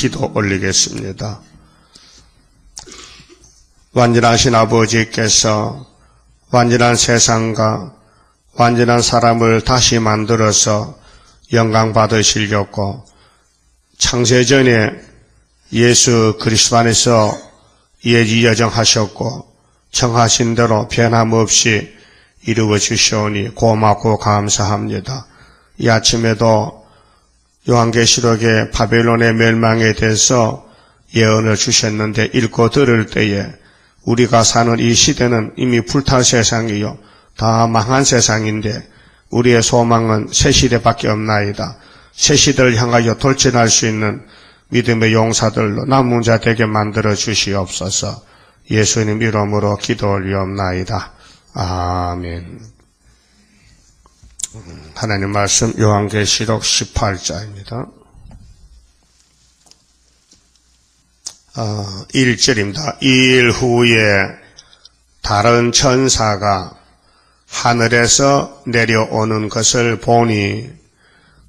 기도 올리겠습니다. 완전하신 아버지께서 완전한 세상과 완전한 사람을 다시 만들어서 영광 받으시려고 창세전에 예수 그리스도 안에서 예지여정하셨고 정하신 대로 변함없이 이루어 주시오니 고맙고 감사합니다. 이 아침에도 요한계시록의 바벨론의 멸망에 대해서 예언을 주셨는데 읽고 들을 때에 우리가 사는 이 시대는 이미 불탈 세상이요 다 망한 세상인데 우리의 소망은 새 시대밖에 없나이다. 새 시대를 향하여 돌진할 수 있는 믿음의 용사들로 남은 자 되게 만들어 주시옵소서. 예수님 이름으로 기도 올리옵나이다. 아멘. 하나님 말씀 요한계시록 18장입니다. 1절입니다. 이일 후에 다른 천사가 하늘에서 내려오는 것을 보니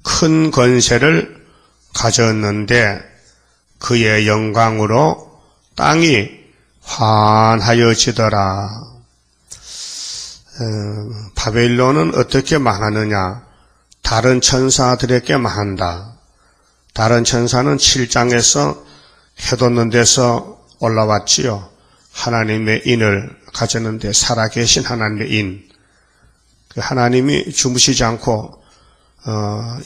큰 권세를 가졌는데 그의 영광으로 땅이 환하여지더라. 바벨론은 어떻게 망하느냐? 다른 천사들에게 망한다. 다른 천사는 7장에서 해돋는 데서 올라왔지요. 하나님의 인을 가졌는데 살아계신 하나님의 인. 그 하나님이 주무시지 않고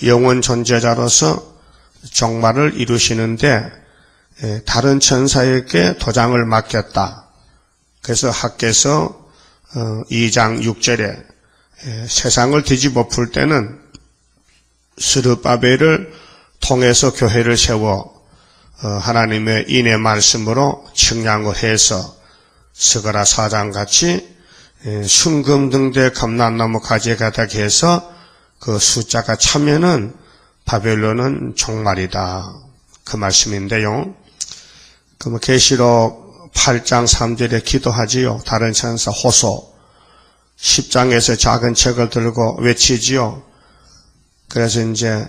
영원 존재자로서 종말을 이루시는데 다른 천사에게 도장을 맡겼다. 그래서 학개서 2장 6절에 세상을 뒤집어 풀 때는 스룹바벨을 통해서 교회를 세워 하나님의 인의 말씀으로 측량을 해서 스가랴 4장같이 순금등대 감람나무 가지가닥 해서 그 숫자가 차면은 바벨론은 종말이다. 그 말씀인데요. 그럼 계시록 8장 3절에 기도하지요. 다른 천사 호소 10장에서 작은 책을 들고 외치지요. 그래서 이제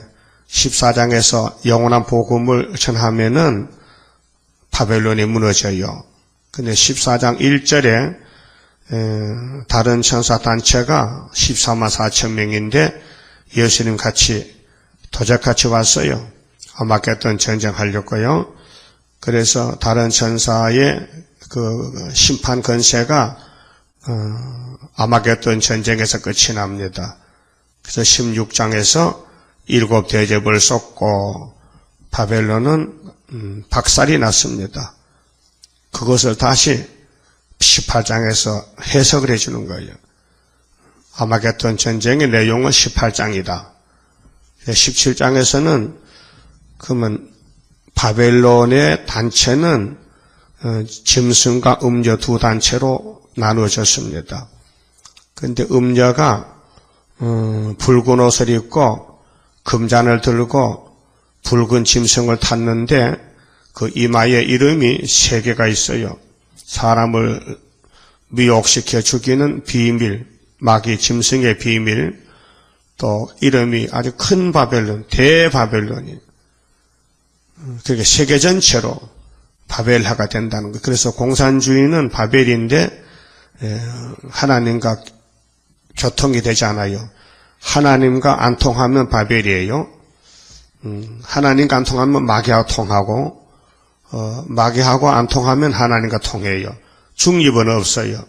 14장에서 영원한 복음을 전하면은 바벨론이 무너져요. 근데 14장 1절에 다른 천사 단체가 14만 4천 명인데 예수님 같이 도적같이 왔어요. 아마겟돈 전쟁하려고요. 그래서 다른 천사의 그 심판 권세가 아마겟돈 전쟁에서 끝이 납니다. 그래서 16장에서 7 대접을 쏟고 바벨론은 박살이 났습니다. 그것을 다시 18장에서 해석을 해주는 거예요. 아마겟돈 전쟁의 내용은 18장이다. 17장에서는 그러면 바벨론의 단체는 짐승과 음녀 두 단체로 나누어졌습니다. 그런데 음녀가 붉은 옷을 입고 금잔을 들고 붉은 짐승을 탔는데 그 이마에 이름이 3개가 있어요. 사람을 미혹시켜 죽이는 비밀, 마귀 짐승의 비밀, 또 이름이 아주 큰 바벨론, 대바벨론이. 그게 세계 전체로 바벨하가 된다는 거예요. 그래서 공산주의는 바벨인데 하나님과 교통이 되지 않아요. 하나님과 안 통하면 바벨이에요. 하나님과 안 통하면 마귀하고 통하고 마귀하고 안 통하면 하나님과 통해요. 중립은 없어요.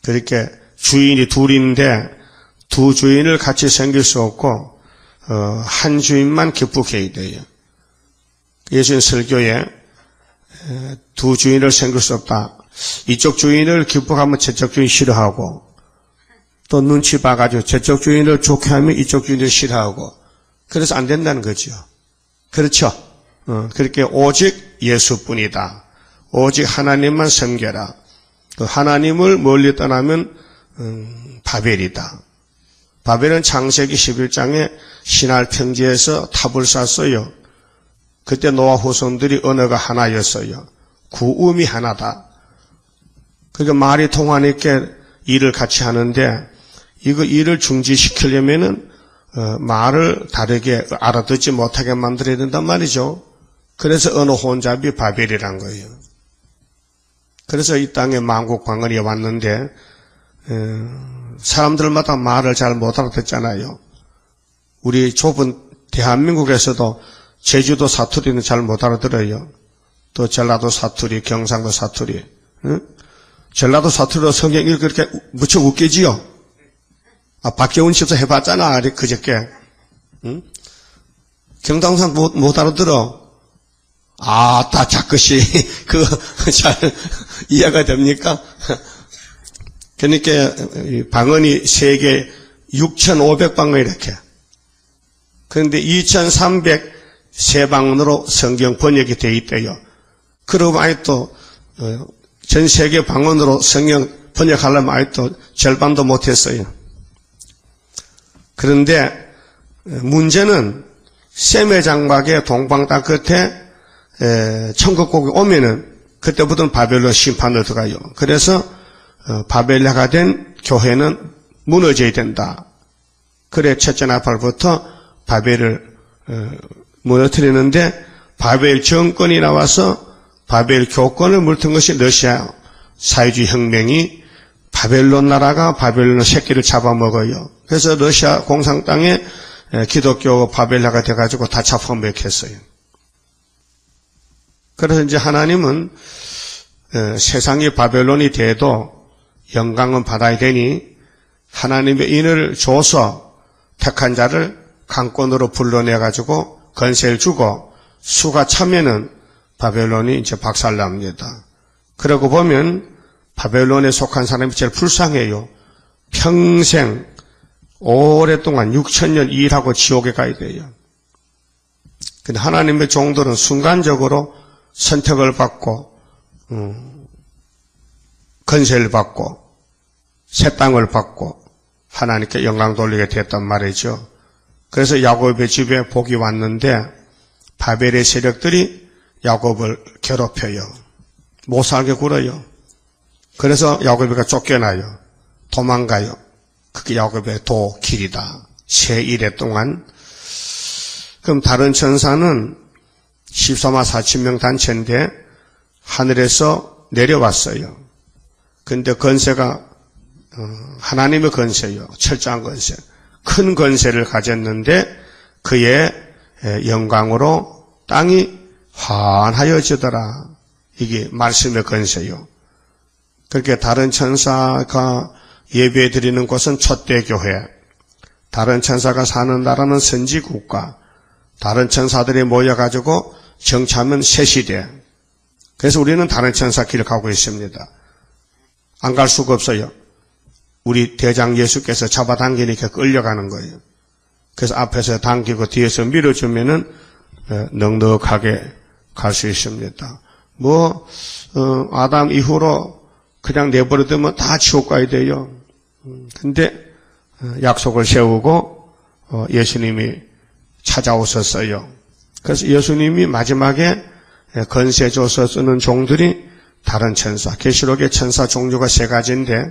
그렇게 주인이 둘인데 두 주인을 같이 섬길 수 없고 한 주인만 기쁘게 해야 돼요. 예수님 설교에 두 주인을 섬길 수 없다. 이쪽 주인을 기쁘하면 저쪽 주인 싫어하고 또 눈치 봐가지고 저쪽 주인을 좋게 하면 이쪽 주인을 싫어하고 그래서 안 된다는 거죠. 그렇죠? 그렇게 오직 예수뿐이다. 오직 하나님만 섬겨라. 그 하나님을 멀리 떠나면 바벨이다. 바벨은 창세기 11장에 신할 평지에서 탑을 쌌어요. 그때 노아 후손들이 언어가 하나였어요. 구음이 하나다. 그러니까 말이 통하니까 일을 같이 하는데 이거 일을 중지시키려면은 말을 다르게 알아듣지 못하게 만들어야 된단 말이죠. 그래서 어느 혼잡이 바벨이란 거예요. 그래서 이 땅에 만국 방언이 왔는데 사람들마다 말을 잘 못 알아듣잖아요. 우리 좁은 대한민국에서도 제주도 사투리는 잘 못 알아들어요. 또 전라도 사투리, 경상도 사투리. 응? 전라도 사투리로 성경 읽기 그렇게 무척 웃기지요? 박경훈 집사 해봤잖아, 그저께. 응? 경상도 못 알아들어. 다 자긋이, 잘 이해가 됩니까? 그러니까, 방언이 세계 6,500방언 이렇게. 그런데 2,303방언으로 성경 번역이 되어 있대요. 그러고 아직도, 전 세계 방언으로 성경 번역하려면 아직도 절반도 못했어요. 그런데, 문제는 셈의 장막의 동방 땅 끝에 천국국이 오면은 그때부터는 바벨론 심판으로 들어가요. 그래서 바벨레가 된 교회는 무너져야 된다. 그래 첫째 나팔부터 바벨을 무너뜨리는데 바벨 정권이 나와서 바벨 교권을 물든 것이 러시아 사회주의 혁명이 바벨론 나라가 바벨론 새끼를 잡아먹어요. 그래서 러시아 공산 땅에 기독교 바벨레가 돼가지고 다 잡아먹혔어요. 그래서 이제 하나님은 세상이 바벨론이 돼도 영광은 받아야 되니 하나님의 인을 줘서 택한 자를 강권으로 불러내가지고 건세를 주고 수가 차면은 바벨론이 이제 박살납니다. 그러고 보면 바벨론에 속한 사람이 제일 불쌍해요. 평생 오랫동안 6,000년 일하고 지옥에 가야 돼요. 근데 하나님의 종들은 순간적으로 선택을 받고 건세를 받고 새 땅을 받고 하나님께 영광 돌리게 됐단 말이죠. 그래서 야곱의 집에 복이 왔는데 바벨의 세력들이 야곱을 괴롭혀요. 못 살게 굴어요. 그래서 야곱이가 쫓겨나요. 도망가요. 그게 야곱의 도길이다. 새 이래 동안. 그럼 다른 천사는 14만 4천 단체인데 하늘에서 내려왔어요. 근데 건세가 하나님의 건세요. 철저한 건세. 큰 건세를 가졌는데 그의 영광으로 땅이 환하여지더라. 이게 말씀의 건세요. 그렇게 다른 천사가 예배 드리는 곳은 촛대교회, 다른 천사가 사는 나라는 선지국가, 다른 천사들이 모여가지고 정치하면 새시대. 그래서 우리는 다른 천사 길을 가고 있습니다. 안 갈 수가 없어요. 우리 대장 예수께서 잡아당기니까 끌려가는 거예요. 그래서 앞에서 당기고 뒤에서 밀어주면은 넉넉하게 갈 수 있습니다. 아담 이후로 그냥 내버려두면 다 지옥 가야 돼요. 근데 약속을 세우고 예수님이 찾아오셨어요. 그래서 예수님이 마지막에 건세 줘서 쓰는 종들이 다른 천사, 계시록의 천사 종류가 세 가지인데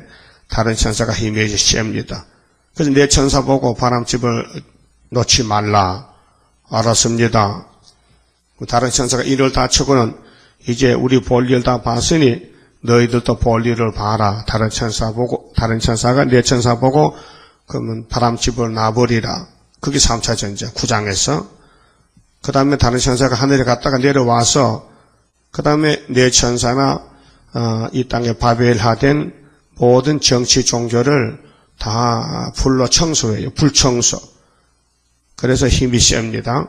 다른 천사가 힘이 셉니다. 그래서 내 천사 보고 바람집을 놓지 말라. 알았습니다. 다른 천사가 이를 다 치고는 이제 우리 볼일 다 봤으니 너희들도 볼일을 봐라. 다른 천사가 내 천사 보고 그러면 바람집을 놔버리라. 그게 3차 전쟁 9장에서. 그 다음에 다른 천사가 하늘에 갔다가 내려와서 그 다음에 내 천사나 이 땅에 바벨화된 모든 정치 종교를 다 불로 청소해요. 불청소. 그래서 힘이 셉니다.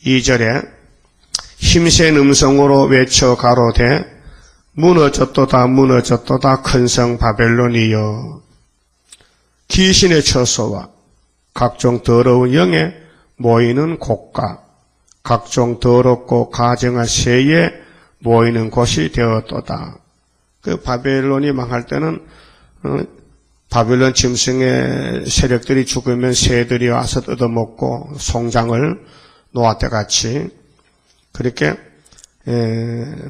2절에 힘센 음성으로 외쳐 가로되 무너졌도다 무너졌도다 큰성 바벨론이여. 귀신의 처소와 각종 더러운 영에 모이는 곳과 각종 더럽고 가증한 새에 모이는 곳이 되었도다. 그 바벨론이 망할 때는 바벨론 짐승의 세력들이 죽으면 새들이 와서 뜯어먹고 송장을 노아때 같이 그렇게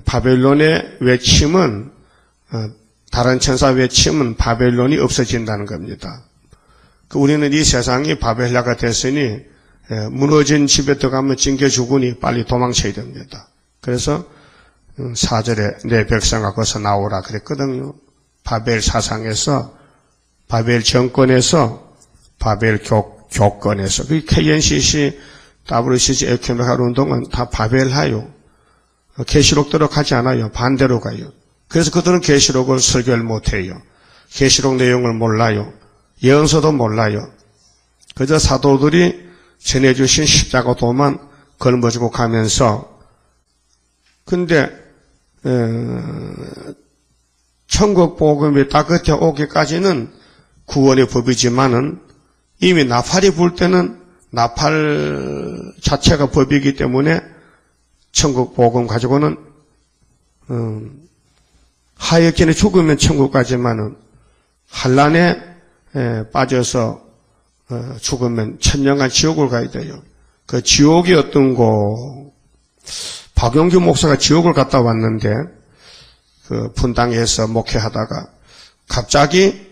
바벨론의 외침은 다른 천사 외침은 바벨론이 없어진다는 겁니다. 우리는 이 세상이 바벨라가 됐으니 무너진 집에 들어가면 징계 죽으니 빨리 도망쳐야 됩니다. 그래서 4절에 내 백성아 거기서 나오라 그랬거든요. 바벨 사상에서, 바벨 정권에서, 바벨 교권에서. 그 KNCC, WCC, 에큐메칼 운동은 다 바벨하요. 계시록대로 가지 않아요. 반대로 가요. 그래서 그들은 계시록을 설교를 못해요. 계시록 내용을 몰라요. 예언서도 몰라요. 그저 사도들이 전해주신 십자가 도만 걸머지고 가면서, 근데 천국 복음이 딱 끝에 오기까지는 구원의 법이지만은 이미 나팔이 불 때는 나팔 자체가 법이기 때문에 천국 복음 가지고는 하역전에 죽으면 천국 가지만은 환난에 빠져서 죽으면 천년간 지옥을 가야 돼요. 그 지옥이 어떤 곳, 박용규 목사가 지옥을 갔다 왔는데 그 분당에서 목회하다가 갑자기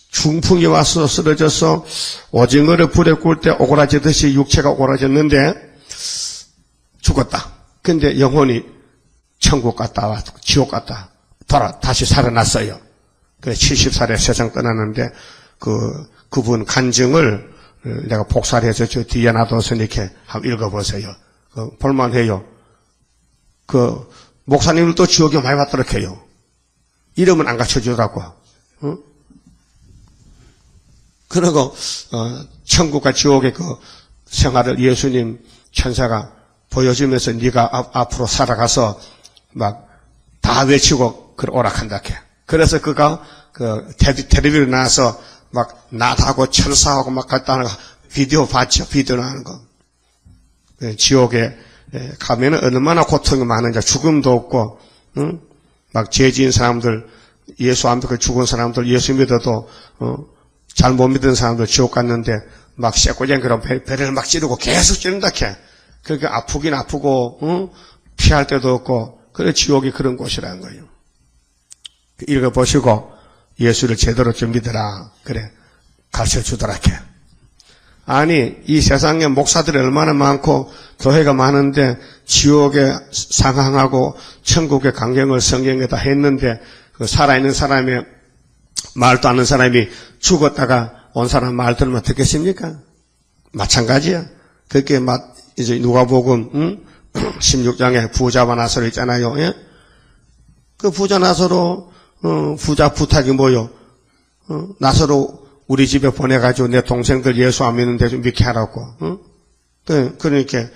중풍이 와서 쓰러져서 오징어를 불에 구울 때 오그라지듯이 육체가 오그라졌는데 죽었다. 근데 영혼이 천국 갔다 와 지옥 갔다 다시 살아났어요. 그래 70살에 세상 떠났는데 그분 간증을 내가 복사를 해서 저 뒤에 놔둬서 이렇게 한번 읽어보세요. 볼만해요. 목사님들도 지옥에 많이 왔도록 해요. 이름은 안 갖춰주더라고. 응? 그리고 천국과 지옥의 그 생활을 예수님 천사가 보여주면서 네가 앞으로 살아가서 막 다 외치고 오락한다. 그래서 그가 텔레비를 나와서 막 낫하고 철사하고 막 갔다 하는 거 비디오 봤죠? 비디오 나오는 거. 지옥에 가면은 얼마나 고통이 많은지 죽음도 없고, 응? 막 죄 지은 사람들, 예수 안 믿고 죽은 사람들, 예수 믿어도 잘 못 믿은 사람들 지옥 갔는데 막 쇠꼬쟁 그런 배를 막 찌르고 계속 찌른다 캐. 그러니까 아프긴 아프고, 응? 피할 데도 없고, 그래 지옥이 그런 곳이라는 거예요. 읽어보시고 예수를 제대로 좀 믿으라. 그래 가르쳐주더라 캐. 아니 이 세상에 목사들이 얼마나 많고 교회가 많은데 지옥에 상항하고 천국의 강경을 성경에다 했는데 그 살아있는 사람이 말도 않는 사람이 죽었다가 온 사람 말 들으면 듣겠습니까? 마찬가지야. 그렇게 막 이제 누가복음 16장에 부자와 나사로 있잖아요. 예? 그 부자 나사로 부자 부탁이 뭐요? 나사로 우리 집에 보내가지고 내 동생들 예수 안 믿는데 좀 믿게 하라고. 그러니까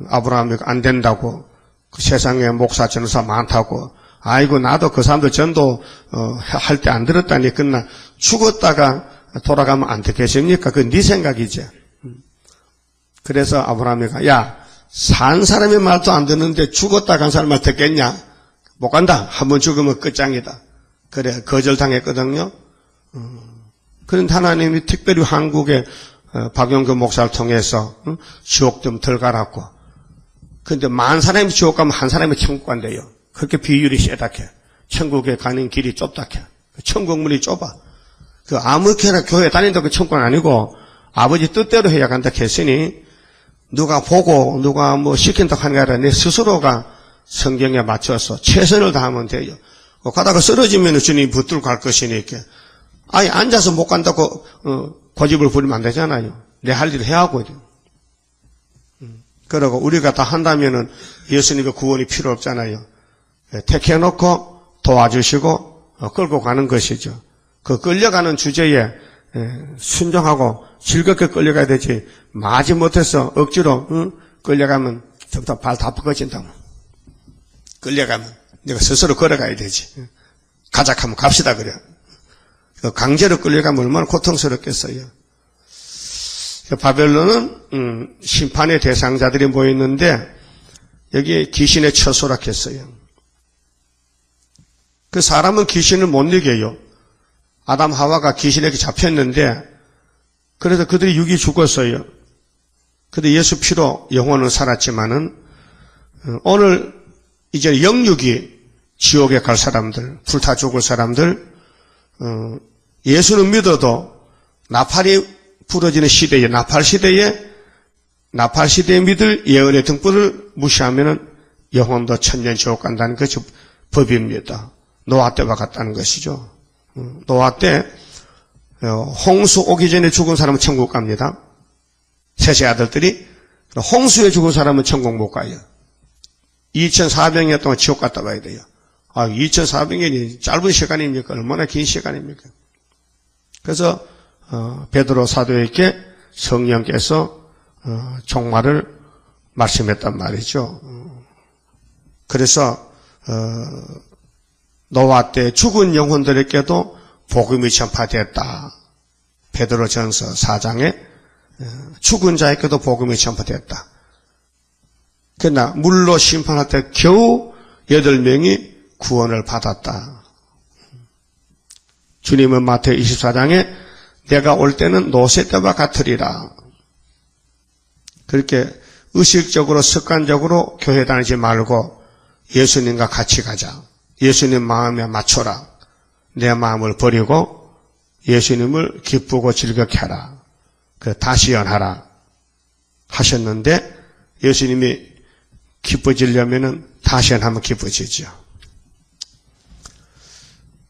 아브라함이 안 된다고. 그 세상에 목사 전사 많다고. 아이고 나도 그 사람들 전도 할 때 안 들었다니 끝나 죽었다가 돌아가면 안 되겠습니까? 그건 네 생각이지. 그래서 아브라함이 야 산 사람의 말도 안 듣는데 죽었다 간 사람 말 듣겠냐? 못 간다. 한번 죽으면 끝장이다. 그래 거절당했거든요. 그런데 하나님이 특별히 한국의 박용규 목사를 통해서 지옥 좀 덜 가라고. 그런데 만 사람이 지옥 가면 한 사람이 천국 간대요. 그렇게 비율이 세다케. 천국에 가는 길이 좁다케. 천국 문이 좁아. 그 아무렇게나 교회 다닌다고 천국은 아니고 아버지 뜻대로 해야 간다 했으니 누가 보고 누가 뭐 시킨다고 하는 게 아니라 내 스스로가 성경에 맞춰서 최선을 다하면 돼요. 가다가 쓰러지면 주님이 붙들고 갈 것이니까. 아예 앉아서 못 간다고 고집을 부리면 안 되잖아요. 내 할 일을 해야 하거든요. 그러고 우리가 다 한다면은 예수님의 구원이 필요 없잖아요. 택해놓고 도와주시고 끌고 가는 것이죠. 그 끌려가는 주제에 순종하고 즐겁게 끌려가야 되지. 마지 못해서 억지로 끌려가면 저부터 발 다 뻗어진다고. 끌려가면 내가 스스로 걸어가야 되지. 가자 하면 갑시다 그래. 강제로 끌려가면 얼마나 고통스럽겠어요. 바벨론은 심판의 대상자들이 모였는데 여기에 귀신의 처소라 했어요. 그 사람은 귀신을 못 이겨요. 아담 하와가 귀신에게 잡혔는데 그래서 그들이 육이 죽었어요. 그런데 예수 피로 영혼은 살았지만은 오늘 이제 영육이 지옥에 갈 사람들, 불타 죽을 사람들, 예수는 믿어도 나팔이 부러지는 시대에, 나팔 시대에 나팔시대에 믿을 예언의 등불을 무시하면은 영혼도 천년 지옥 간다는 것이 법입니다. 노아 때와 같다는 것이죠. 노아 때 홍수 오기 전에 죽은 사람은 천국 갑니다. 셋째 아들들이. 홍수에 죽은 사람은 천국 못 가요. 2400년 동안 지옥 갔다 와야 돼요. 2400년이 짧은 시간입니까? 얼마나 긴 시간입니까? 그래서 베드로 사도에게 성령께서 종말을 말씀했단 말이죠. 그래서 노아 때 죽은 영혼들에게도 복음이 전파됐다. 베드로전서 4장에 죽은 자에게도 복음이 전파됐다. 그러나 물로 심판할 때 겨우 8명이 구원을 받았다. 주님은 마태오 24장에 내가 올 때는 노새 때와 같으리라. 그렇게 의식적으로 습관적으로 교회 다니지 말고 예수님과 같이 가자. 예수님 마음에 맞춰라. 내 마음을 버리고 예수님을 기쁘고 즐겁게 하라. 다시 연하라 하셨는데 예수님이 기뻐지려면 다시 연하면 기뻐지죠.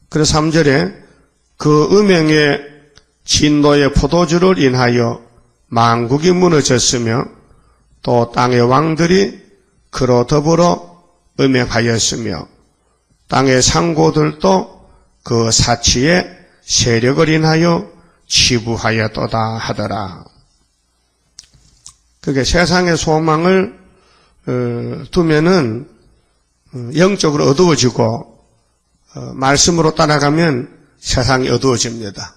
그래서 3절에 그 음행의 진노의 포도주를 인하여 만국이 무너졌으며 또 땅의 왕들이 그로 더불어 음행하였으며 땅의 상고들도 그 사치의 세력을 인하여 치부하였도다 하더라. 그게 세상의 소망을 두면은 영적으로 어두워지고 말씀으로 따라가면 세상이 어두워집니다.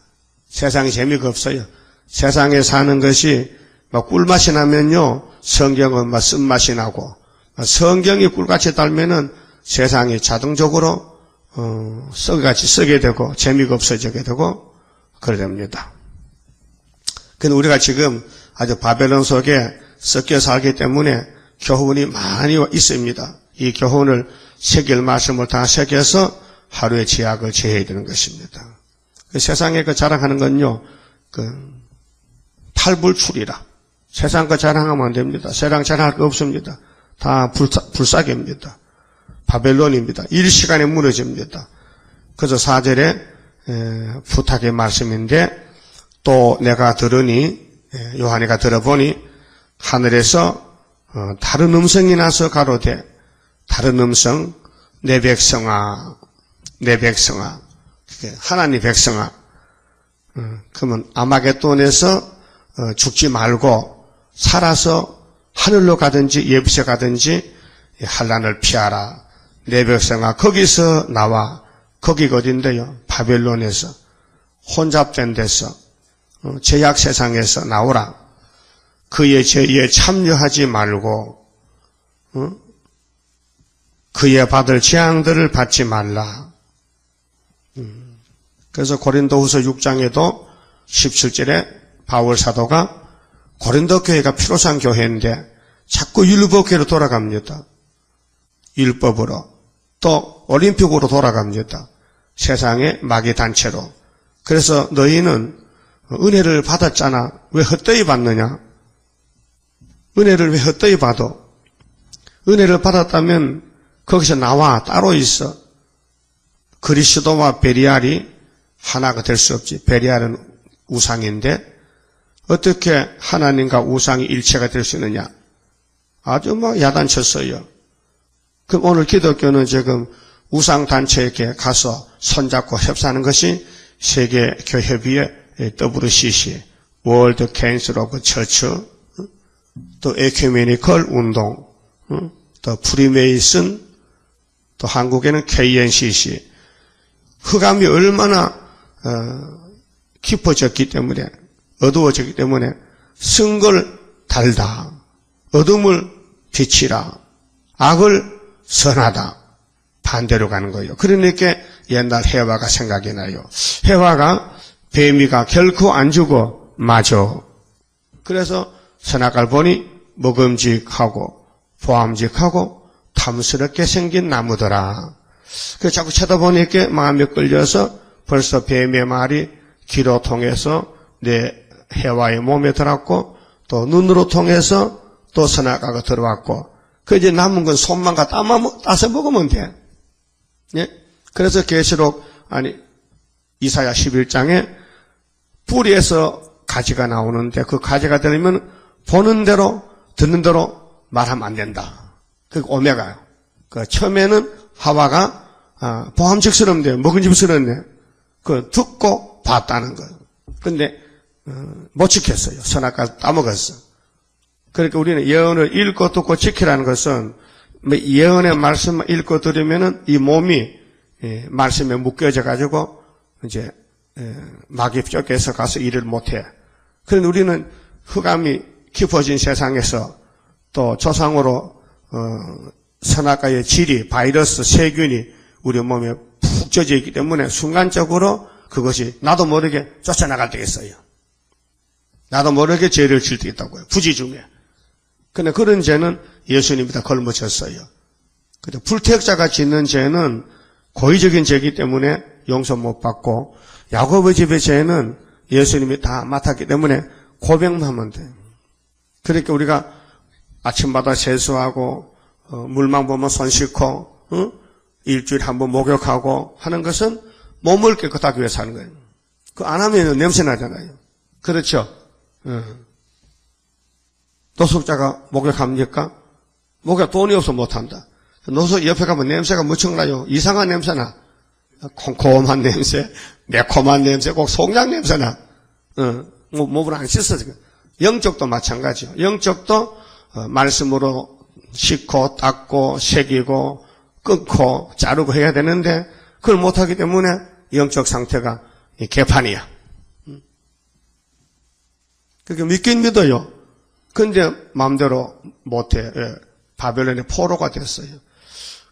세상이 재미가 없어요. 세상에 사는 것이 막 꿀맛이 나면요 성경은 막 쓴맛이 나고 성경이 꿀같이 달면은 세상이 자동적으로 썩같이 썩게 되고 재미가 없어지게 되고 그래 됩니다. 근데 우리가 지금 아주 바벨론 속에 섞여 살기 때문에 교훈이 많이 있습니다. 이 교훈을 새길 말씀을 다 새겨서 하루의 지약을 제해야 되는 것입니다. 그 세상에 자랑하는 건요, 탈불출이라. 세상 거 자랑하면 안 됩니다. 세상 자랑할 거 없습니다. 다 불사개입니다. 바벨론입니다. 일시간에 무너집니다. 그래서 4절에 부탁의 말씀인데 또 내가 들으니 요한이가 들어보니 하늘에서 다른 음성이 나서 가로되 다른 음성 내 백성아 내 백성아 하나님 백성아 그러면 아마겟돈에서 죽지 말고 살아서 하늘로 가든지 예부세 가든지 환난을 피하라. 내 백성아 거기서 나와. 거기가 어딘데요? 바벨론에서 혼잡된 데서 죄악 세상에서 나오라. 그의 죄에 참여하지 말고 그의 받을 재앙들을 받지 말라. 그래서 고린도후서 6장에도 17절에 바울 사도가 고린도 교회가 필요한 교회인데 자꾸 율법교회로 돌아갑니다. 율법으로 또 올림픽으로 돌아갑니다. 세상의 마귀 단체로. 그래서 너희는 은혜를 받았잖아. 왜 헛되이 받느냐? 은혜를 왜 헛되이 받아? 은혜를 받았다면 거기서 나와 따로 있어. 그리스도와 베리알이 하나가 될 수 없지. 베리알은 우상인데 어떻게 하나님과 우상이 일체가 될 수 있느냐? 아주 야단쳤어요. 그럼 오늘 기독교는 지금 우상단체에게 가서 손잡고 협사하는 것이 세계교협의회 WCC, 월드 캔슬 오브 처치, 또 에큐메니컬 운동, 또 프리메이슨, 또 한국에는 KNCC. 흑암이 얼마나 깊어졌기 때문에 어두워졌기 때문에 쓴걸 달다. 어둠을 빛이라. 악을 선하다. 반대로 가는 거예요. 그러니까 옛날 해와가 생각이 나요. 해와가 뱀이가 결코 안 주고 맞아. 그래서 선악을 보니 먹음직하고 보암직하고 탐스럽게 생긴 나무더라. 그 자꾸 쳐다보니까 마음에 끌려서 벌써 뱀의 말이 귀로 통해서 내 해와의 몸에 들었고 또 눈으로 통해서 또 선악과가 들어왔고, 그 이제 남은 건 손만 갖다 따서 먹으면 돼. 예? 그래서 계시록, 이사야 11장에 뿌리에서 가지가 나오는데 그 가지가 들으면 보는 대로, 듣는 대로 말하면 안 된다. 그 오메가요. 그 처음에는 하와가, 보함직스럽네, 먹은집스럽네. 그 듣고 봤다는 거예요. 근데, 못 지켰어요. 선악과 따먹었어. 그러니까 우리는 예언을 읽고 듣고 지키라는 것은 예언의 말씀을 읽고 들으면은 이 몸이 말씀에 묶여져 가지고 이제 마귀 쫓겨서 가서 일을 못해. 그런데 우리는 흑암이 깊어진 세상에서 또 조상으로 선악과의 질이 바이러스 세균이 우리 몸에 푹 젖어 있기 때문에 순간적으로 그것이 나도 모르게 쫓아나갈 때가 있어요. 나도 모르게 죄를 질 때 있다고요. 부지 중에. 근데 그런 죄는 예수님이 다 걸머졌어요. 근데 불택자가 짓는 죄는 고의적인 죄이기 때문에 용서 못 받고, 야곱의 집의 죄는 예수님이 다 맡았기 때문에 고백만 하면 돼요. 그러니까 우리가 아침마다 세수하고 물만 보면 손 씻고 일주일에 한 번 목욕하고 하는 것은 몸을 깨끗하기 위해서 하는 거예요. 그 안 하면 냄새 나잖아요. 그렇죠? 노숙자가 목욕합니까? 목욕 돈이 없어 못한다. 노숙 옆에 가면 냄새가 무척 나요. 이상한 냄새 나. 콩콩한 냄새, 매콤한 냄새, 꼭 송장 냄새 나. 몸을 안 씻어. 영적도 마찬가지요. 영적도 말씀으로 씻고 닦고 새기고 끊고 자르고 해야 되는데 그걸 못하기 때문에 영적 상태가 개판이야. 그렇게 믿긴 믿어요. 근데 마음대로 못해. 바벨론의 포로가 됐어요.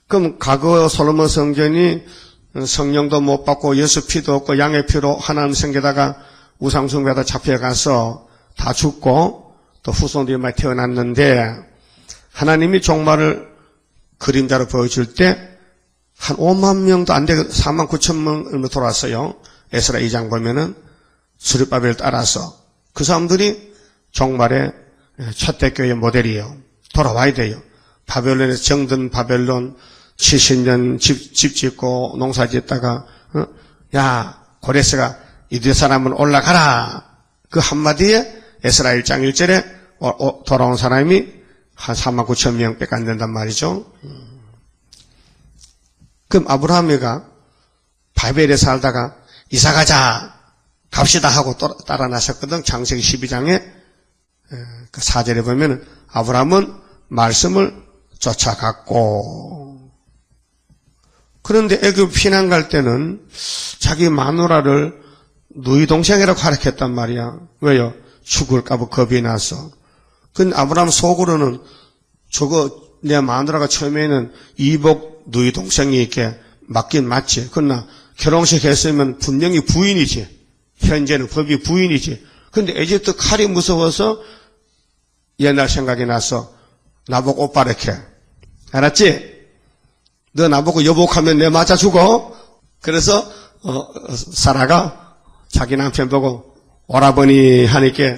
그럼 과거 솔로몬 성전이 성령도 못 받고 예수 피도 없고 양의 피로 하나님 생겨다가 우상숭배하다 잡혀가서 다 죽고 또 후손들이 많이 태어났는데 하나님이 종말을 그림자로 보여줄 때 한 5만 명도 안 되고 4만 9천 명 돌아왔어요. 에스라 2장 보면은 수르바벨을 따라서 그 사람들이 종말의 첫대교의 모델이에요. 돌아와야 돼요. 바벨론에서 정든 바벨론 70년 집 짓고 농사 짓다가 야 고레스가 이들 사람은 올라가라. 그 한마디에 에스라 1장 1절에 돌아온 사람이 한 4만 9천 명밖에 안 된단 말이죠. 그럼 아브라함이가 바벨에 살다가 이사가자 갑시다 하고 따라 나섰거든. 창세기 12장에 그 4절에 보면 아브라함은 말씀을 쫓아갔고, 그런데 애굽 피난 갈 때는 자기 마누라를 누이 동생이라고 가르쳤단 말이야. 왜요? 죽을까봐 겁이 나서. 근데 아브라함 속으로는 저거 내 마누라가 처음에는 이복 누이 동생이 이렇게 맞긴 맞지. 그러나 결혼식 했으면 분명히 부인이지. 현재는 법이 부인이지. 근데 에집트 칼이 무서워서 옛날 생각이 나서 나보고 오빠 이렇게. 알았지? 너 나보고 여복하면 내 맞아 죽어. 그래서 사라가 자기 남편 보고 오라버니 하니까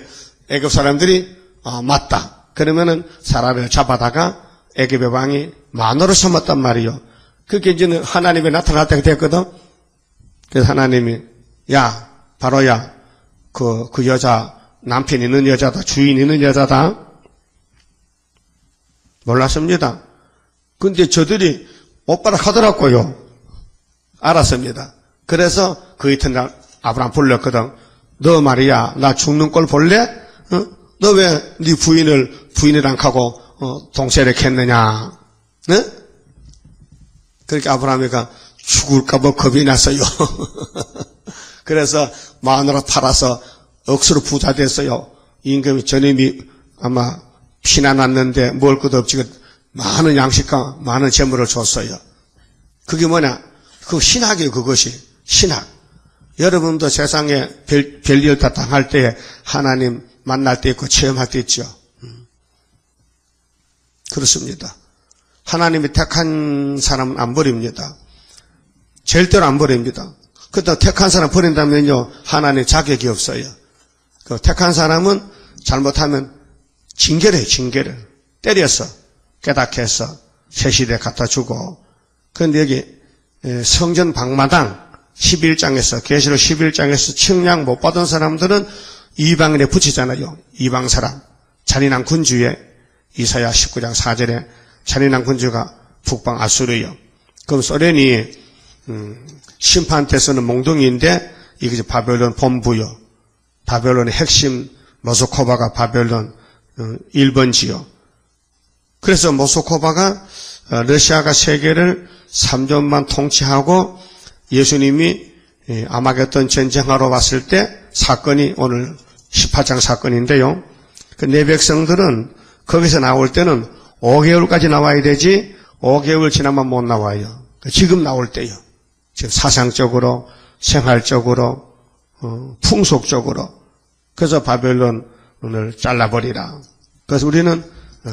애굽 사람들이 맞다. 그러면은 사라를 잡아다가 애굽의 왕이 만으로 삼았단 말이요. 그게 이제는 하나님이 나타날 때가 됐거든. 그래서 하나님이 야 바로야 그 여자 남편 있는 여자다. 주인 있는 여자다. 몰랐습니다. 근데 저들이 오빠라 하더라고요. 알았습니다. 그래서 그 이튿날 아브라함 불렀거든. 너 말이야 나 죽는 꼴 볼래? 너 왜 네 부인이랑 하고 동생을 했느냐? 그러니까 아브라함이가 죽을까봐 겁이 났어요. 그래서 마누라 팔아서 억수로 부자 됐어요. 임금이 전임이 아마 피난 왔는데 먹을 것도 없지 많은 양식과 많은 재물을 줬어요. 그게 뭐냐? 그 신학이에요. 그것이 신학. 여러분도 세상에 별일 다 당할 때 하나님 만날 때 있고 체험할 때 있죠. 그렇습니다. 하나님이 택한 사람은 안 버립니다. 절대로 안 버립니다. 그렇다고 택한 사람 버린다면요 하나님 자격이 없어요. 그 택한 사람은 잘못하면 징계를 해요, 징계를. 때려서, 깨닫게 해서, 새시대 갖다 주고. 그런데 여기, 성전 방마당 11장에서, 계시록 11장에서 측량 못 받은 사람들은 이방인에 붙이잖아요. 이방 사람. 잔인한 군주에, 이사야 19장 4절에 잔인한 군주가 북방 아수르요. 그럼 소련이, 심판 때서는 몽둥이인데, 이게 바벨론 본부요. 바벨론의 핵심, 모스코바가 바벨론 1번지요. 그래서 모스코바가 러시아가 세계를 3년만 통치하고 예수님이 아마겟돈 전쟁하러 왔을 때 사건이 오늘 18장 사건인데요. 그 내 백성들은 거기서 나올 때는 5개월까지 나와야 되지 5개월 지나면 못 나와요. 지금 나올 때요. 지금 사상적으로, 생활적으로, 풍속적으로. 그래서 바벨론을 잘라버리라. 그래서 우리는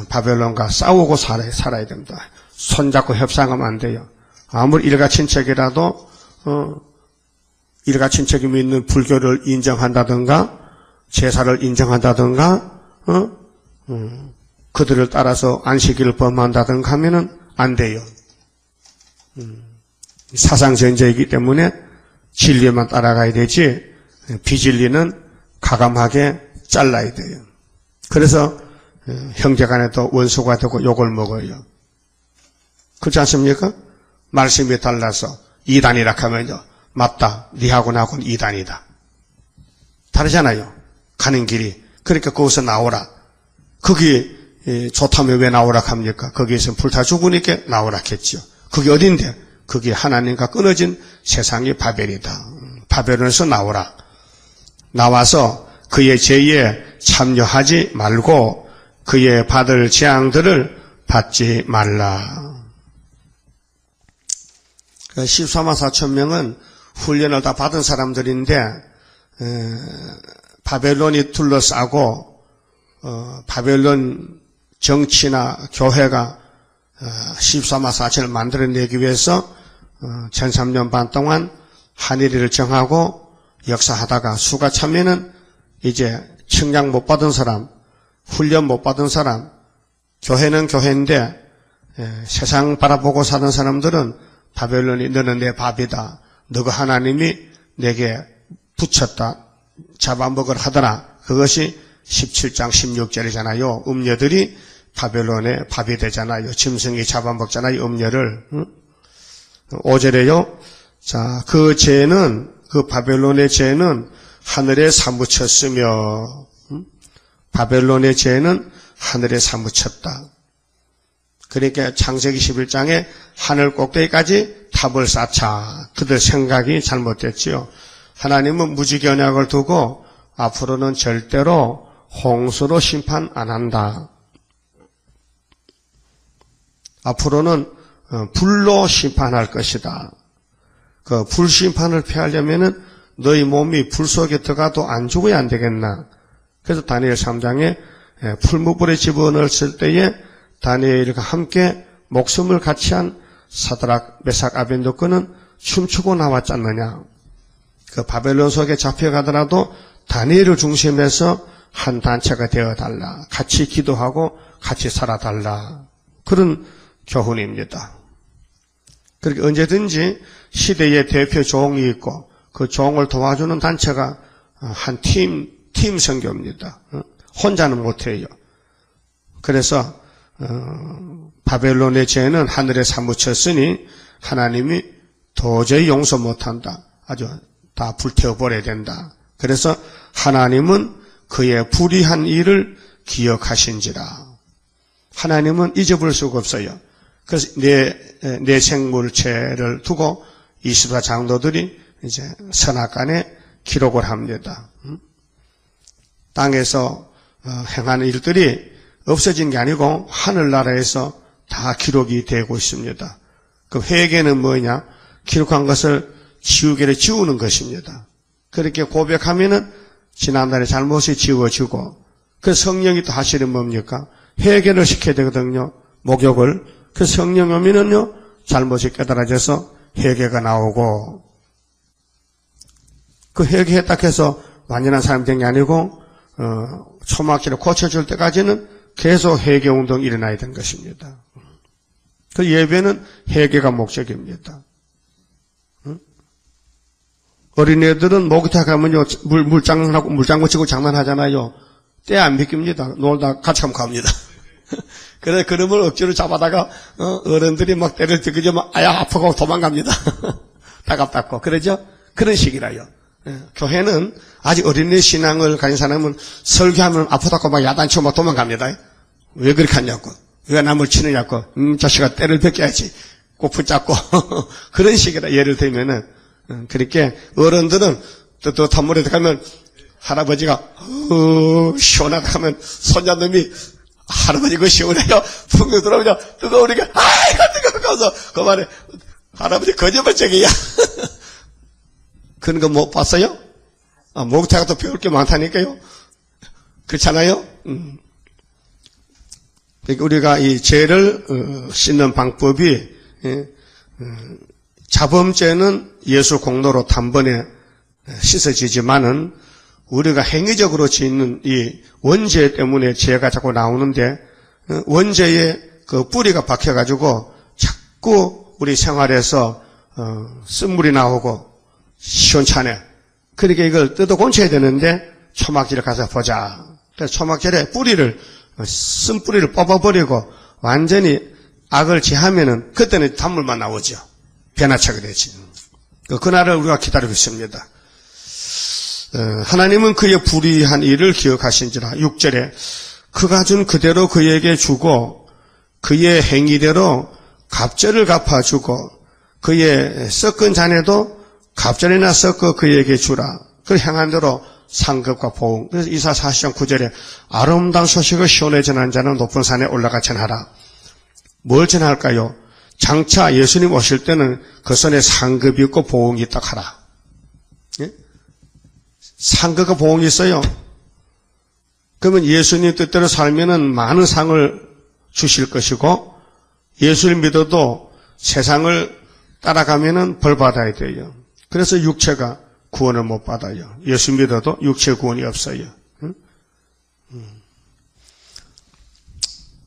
바벨론과 싸우고 살아야 됩니다. 손잡고 협상하면 안 돼요. 아무리 일가 친척이라도 일가 친척이 믿는 불교를 인정한다든가 제사를 인정한다든가 그들을 따라서 안식일을 범한다든가 하면은 안 돼요. 사상전제이기 때문에 진리만 따라가야 되지 비진리는 가감하게 잘라야 돼요. 그래서 형제간에도 원수가 되고 욕을 먹어요. 그렇지 않습니까? 말씀이 달라서 이단이라 하면요. 맞다. 니하고 나하고는 이단이다. 다르잖아요. 가는 길이. 그러니까 거기서 나오라. 거기 좋다면 왜 나오라 합니까? 거기에서 불타 죽으니까 나오라 했죠. 그게 어딘데? 그게 하나님과 끊어진 세상이 바벨이다. 바벨론에서 나오라. 나와서 그의 죄에 참여하지 말고 그의 받을 재앙들을 받지 말라. 14만 4천 명은 훈련을 다 받은 사람들인데 바벨론이 둘러싸고 바벨론 정치나 교회가 14만 4천을 만들어내기 위해서 1300년 반 동안 한일이를 정하고 역사하다가 수가 차면은 이제 측량 못 받은 사람, 훈련 못 받은 사람, 교회는 교회인데 세상 바라보고 사는 사람들은 바벨론이 너는 내 밥이다. 너가 하나님이 내게 붙였다. 잡아먹으라 하더라. 그것이 17장 16절이잖아요. 음녀들이 바벨론의 밥이 되잖아요. 짐승이 잡아먹잖아요. 음녀를. 5절에요. 자, 그 죄는 그 바벨론의 죄는 하늘에 사무쳤으며 바벨론의 죄는 하늘에 사무쳤다. 그러니까 창세기 11장에 하늘 꼭대기까지 탑을 쌓자. 그들 생각이 잘못됐지요. 하나님은 무지개 언약을 두고 앞으로는 절대로 홍수로 심판 안 한다. 앞으로는 불로 심판할 것이다. 그 불심판을 피하려면은 너희 몸이 불 속에 들어가도 안 죽어야 안 되겠나. 그래서 다니엘 3장에 풀무불에 집어넣었을 때에 다니엘과 함께 목숨을 같이 한 사드락, 메삭, 아벤노고는 춤추고 나왔지 않느냐. 그 바벨론 속에 잡혀가더라도 다니엘을 중심해서 한 단체가 되어달라. 같이 기도하고 같이 살아달라. 그런 교훈입니다. 그렇게 언제든지 시대의 대표 종이 있고 그 종을 도와주는 단체가 한 팀 선교입니다. 혼자는 못해요. 그래서 바벨론의 죄는 하늘에 사무쳤으니 하나님이 도저히 용서 못한다. 아주 다 불태워버려야 된다. 그래서 하나님은 그의 불의한 일을 기억하신지라. 하나님은 잊어버릴 수가 없어요. 그래서 내 생물체를 두고 24 장로들이 이제 선악간에 기록을 합니다. 땅에서 행하는 일들이 없어진 게 아니고 하늘나라에서 다 기록이 되고 있습니다. 그 회개는 뭐냐? 기록한 것을 지우개를 지우는 것입니다. 그렇게 고백하면은 지난날의 잘못이 지워지고 그 성령이 또 하시는 뭡니까? 회개를 시켜야 되거든요. 목욕을. 그 성령이 오면은요 잘못이 깨달아져서 회개가 나오고 그 회개했다 해서 완전한 사람이 된 게 아니고 초막기를 고쳐줄 때까지는 계속 회개운동이 일어나야 되는 것입니다. 그 예배는 회개가 목적입니다. 어린애들은 목욕탕 가면요, 물장구 치고 장난하잖아요. 때 안 비깁니다. 놀다 같이 하면 갑니다. 그래, 그놈을 억지로 잡아다가, 어른들이 막 때를 들기면, 아야, 아프고 도망갑니다. 따갑다고. 그러죠? 그런 식이라요. 예, 교회는 아직 어린애 신앙을 가진 사람은 설교하면 아프다고 막 야단치고 막 도망갑니다. 왜 그렇게 하냐고. 왜 남을 치느냐고. 자식아 때를 벗겨야지. 꼭 붙잡고. 그런 식이라. 예를 들면은, 그렇게 어른들은 뜨뜻한 물에 들어가면 할아버지가 시원하다 하면 손자놈이 할아버지 그거 시원해요. 풍경 들어오면 뜨거우니까 아이고 뜨거워서 그 말에 할아버지 거짓말쟁이야. 그런 거 못 봤어요? 목욕탕가 또 배울 게 많다니까요. 그렇잖아요. 그러니까 우리가 이 죄를 씻는 방법이 자범죄는 예수 공로로 단번에 씻어지지만은 우리가 행위적으로 짓는 이 원죄 때문에 죄가 자꾸 나오는데 원죄의 그 뿌리가 박혀가지고 자꾸 우리 생활에서 쓴물이 나오고 시원찮아. 그러니까 이걸 뜯어 고쳐야 되는데 초막질에 가서 보자. 그래서 초막질에 뿌리를 쓴 뿌리를 뽑아버리고 완전히 악을 제하면은 그때는 단물만 나오죠. 변화차게 되지. 그날을 우리가 기다리고 있습니다. 하나님은 그의 불의한 일을 기억하신지라 6절에 그가 준 그대로 그에게 주고 그의 행위대로 갑절을 갚아주고 그의 섞은 잔에도 갑절이나 섞어 그에게 주라. 그 행한 대로 상급과 보응. 그래서 이사 40장 9절에 아름다운 소식을 시온에 전한 자는 높은 산에 올라가 전하라. 뭘 전할까요? 장차 예수님 오실 때는 그 손에 상급이 있고 보응이 있다 하라. 예? 상급과 보응이 있어요. 그러면 예수님 뜻대로 살면은 많은 상을 주실 것이고 예수를 믿어도 세상을 따라가면은 벌 받아야 돼요. 그래서 육체가 구원을 못 받아요. 예수 믿어도 육체 구원이 없어요.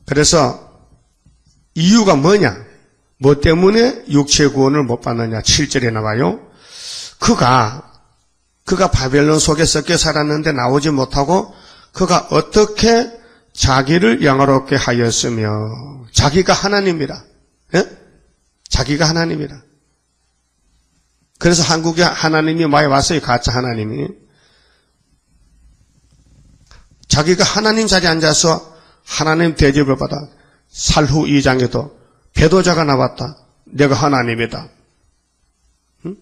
그래서 이유가 뭐냐? 뭐 때문에 육체 구원을 못 받느냐? 7절에 나와요. 그가 바벨론 속에 섞여 살았는데 나오지 못하고 그가 어떻게 자기를 영화롭게 하였으며 자기가 하나님이라. 예? 자기가 하나님이라. 그래서 한국에 하나님이 많이 왔어요. 가짜 하나님이. 자기가 하나님 자리에 앉아서 하나님 대접을 받아. 살후 2장에도 배도자가 나왔다. 내가 하나님이다. 응?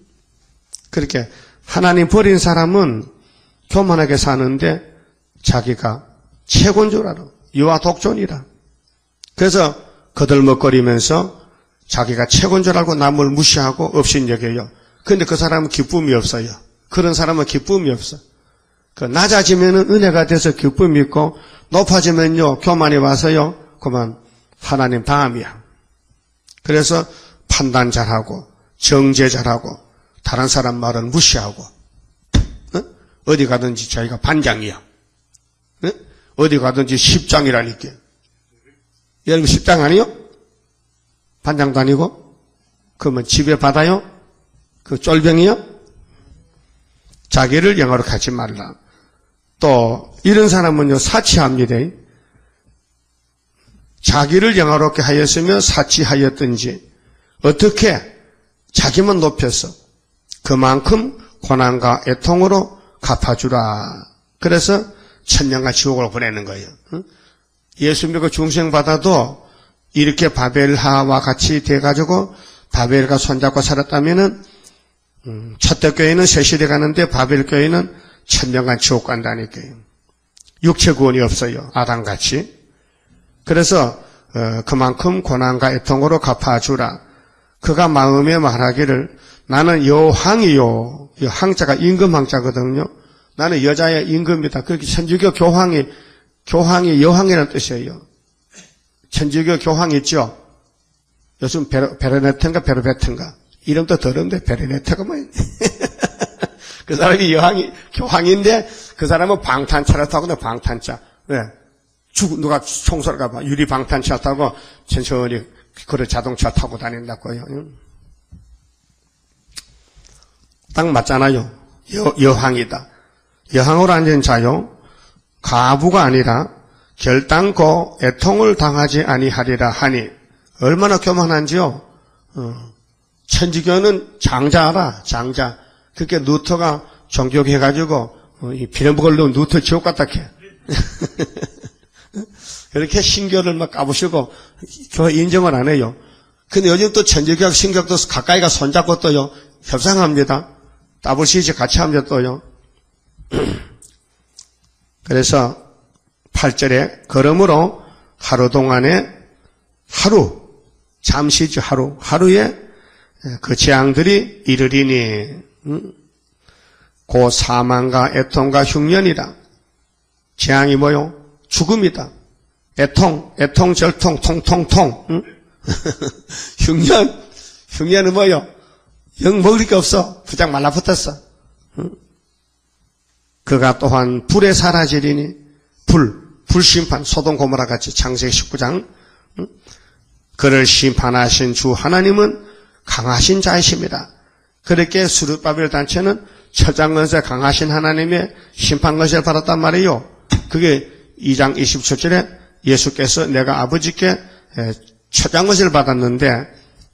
그렇게 하나님 버린 사람은 교만하게 사는데 자기가 최고인 줄 알아. 유아 독존이라. 그래서 거들먹거리면서 자기가 최고인 줄 알고 남을 무시하고 업신여겨요. 그런데 그 사람은 기쁨이 없어요. 그런 사람은 기쁨이 없어. 그 낮아지면은 은혜가 돼서 기쁨이 있고 높아지면요 교만이 와서요 그만 하나님 다음이야. 그래서 판단 잘하고 정죄 잘하고 다른 사람 말은 무시하고 어디 가든지 자기가 반장이야. 어디 가든지 10장이라니까. 여러분 10장 아니요? 반장도 아니고? 그러면 집에 받아요? 그 쫄병이요? 자기를 영화롭게 하지 말라. 또 이런 사람은요 사치합니다. 자기를 영화롭게 하였으며 사치하였든지 어떻게 자기만 높여서 그만큼 고난과 애통으로 갚아주라. 그래서 천년과 지옥을 보내는 거예요. 예수 믿고 중생 받아도 이렇게 바벨하와 같이 돼가지고 바벨과 손잡고 살았다면은 첫대 교회는 새시대 가는데 바벨 교회는 천년간 지옥 간다니까요. 육체 구원이 없어요. 아담같이. 그래서 그만큼 고난과 애통으로 갚아주라. 그가 마음에 말하기를 나는 여왕이요. 이 항자가 임금항자거든요. 나는 여자의 임금이다. 그렇게 천주교 교황이 여왕이라는 뜻이에요. 천주교 교황 있죠? 요즘 베르네트인가 베르베트인가? 이름도 더러운데 베르네트가 뭐야? 그 사람이 교황인데 그 사람은 방탄차를 타고 방탄차. 왜? 누가 총 쏠까봐 유리방탄차 타고 천천히 그런 자동차 타고 다닌다고요. 딱 맞잖아요. 여항이다. 여항으로 앉은 자요. 가부가 아니라 결단코 애통을 당하지 아니하리라 하니 얼마나 교만한지요. 천주교는 장자라 장자. 그렇게 루터가 종교해가지고 이 비련복을 루터 지옥 같다 캐. 그렇게 신교를 막 까부시고 교회 인정을 안 해요. 근데 요즘 또 천주교학 신교학도 가까이가 손잡고 또요 협상합니다. WCG 같이 합니다 또요. 그래서 8절에 그러므로 하루 동안에 잠시지 하루에 그 재앙들이 이르리니 고 사망과 애통과 흉년이라. 재앙이 뭐요? 죽음이다. 애통 절통 통통통. 흉년은 뭐요? 영 먹을 게 없어. 부장 말라붙었어. 그가 또한 불에 사라지리니 불심판 소돔 고모라 같이 창세기 19장. 그를 심판하신 주 하나님은 강하신 자이십니다. 그렇게 수르바벨 단체는 처장건세 강하신 하나님의 심판건세를 받았단 말이에요. 그게 2장 27절에 예수께서 내가 아버지께 처장건세를 받았는데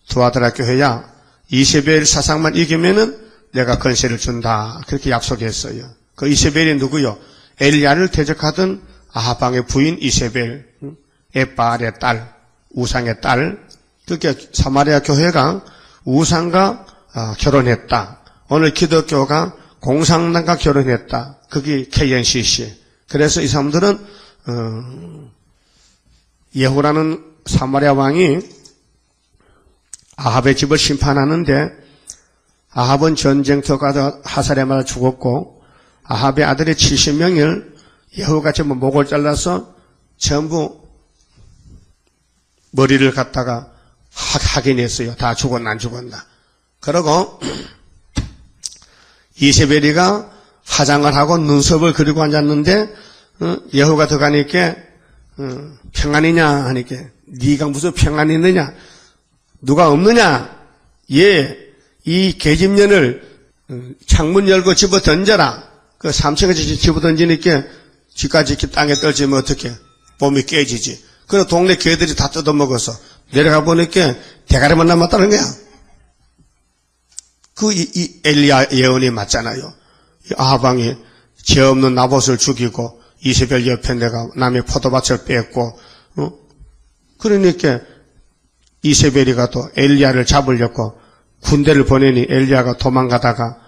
두아드라 교회야 이세벨 사상만 이기면은 내가 건세를 준다. 그렇게 약속했어요. 그 이세벨이 누구요? 엘리야를 대적하던 아합 왕의 부인 이세벨, 에발의 딸, 우상의 딸. 그렇게 사마리아 교회가 우상과 결혼했다. 오늘 기독교가 공산당과 결혼했다. 그게 KNCC. 그래서 이 사람들은 예후라는 사마리아 왕이 아합의 집을 심판하는데 아합은 전쟁터 가다 하살에 맞아 죽었고 아합의 아들이 70명을 예후가 전부 목을 잘라서 전부 머리를 갖다가 확인했어요. 다 죽었나 안 죽었나. 그러고 이세벨이가 화장을 하고 눈썹을 그리고 앉았는데 예후가 들어가니까 평안이냐 하니까 네가 무슨 평안이 있느냐. 누가 없느냐. 이 계집년을 창문 열고 집어 던져라. 그 3층까지 집어 던지니까 집까지 땅에 떨어지면 어떻게 몸이 깨지지. 그래서 동네 개들이 다 뜯어먹어서 내려가 보니까 대가리만 남았다는 거야. 이 엘리야 예언이 맞잖아요. 아합 왕이 죄 없는 나봇을 죽이고 이세벨 옆에 내가 남의 포도밭을 뺐고 그러니까 이세벨이가 또 엘리야를 잡으려고 군대를 보내니 엘리야가 도망가다가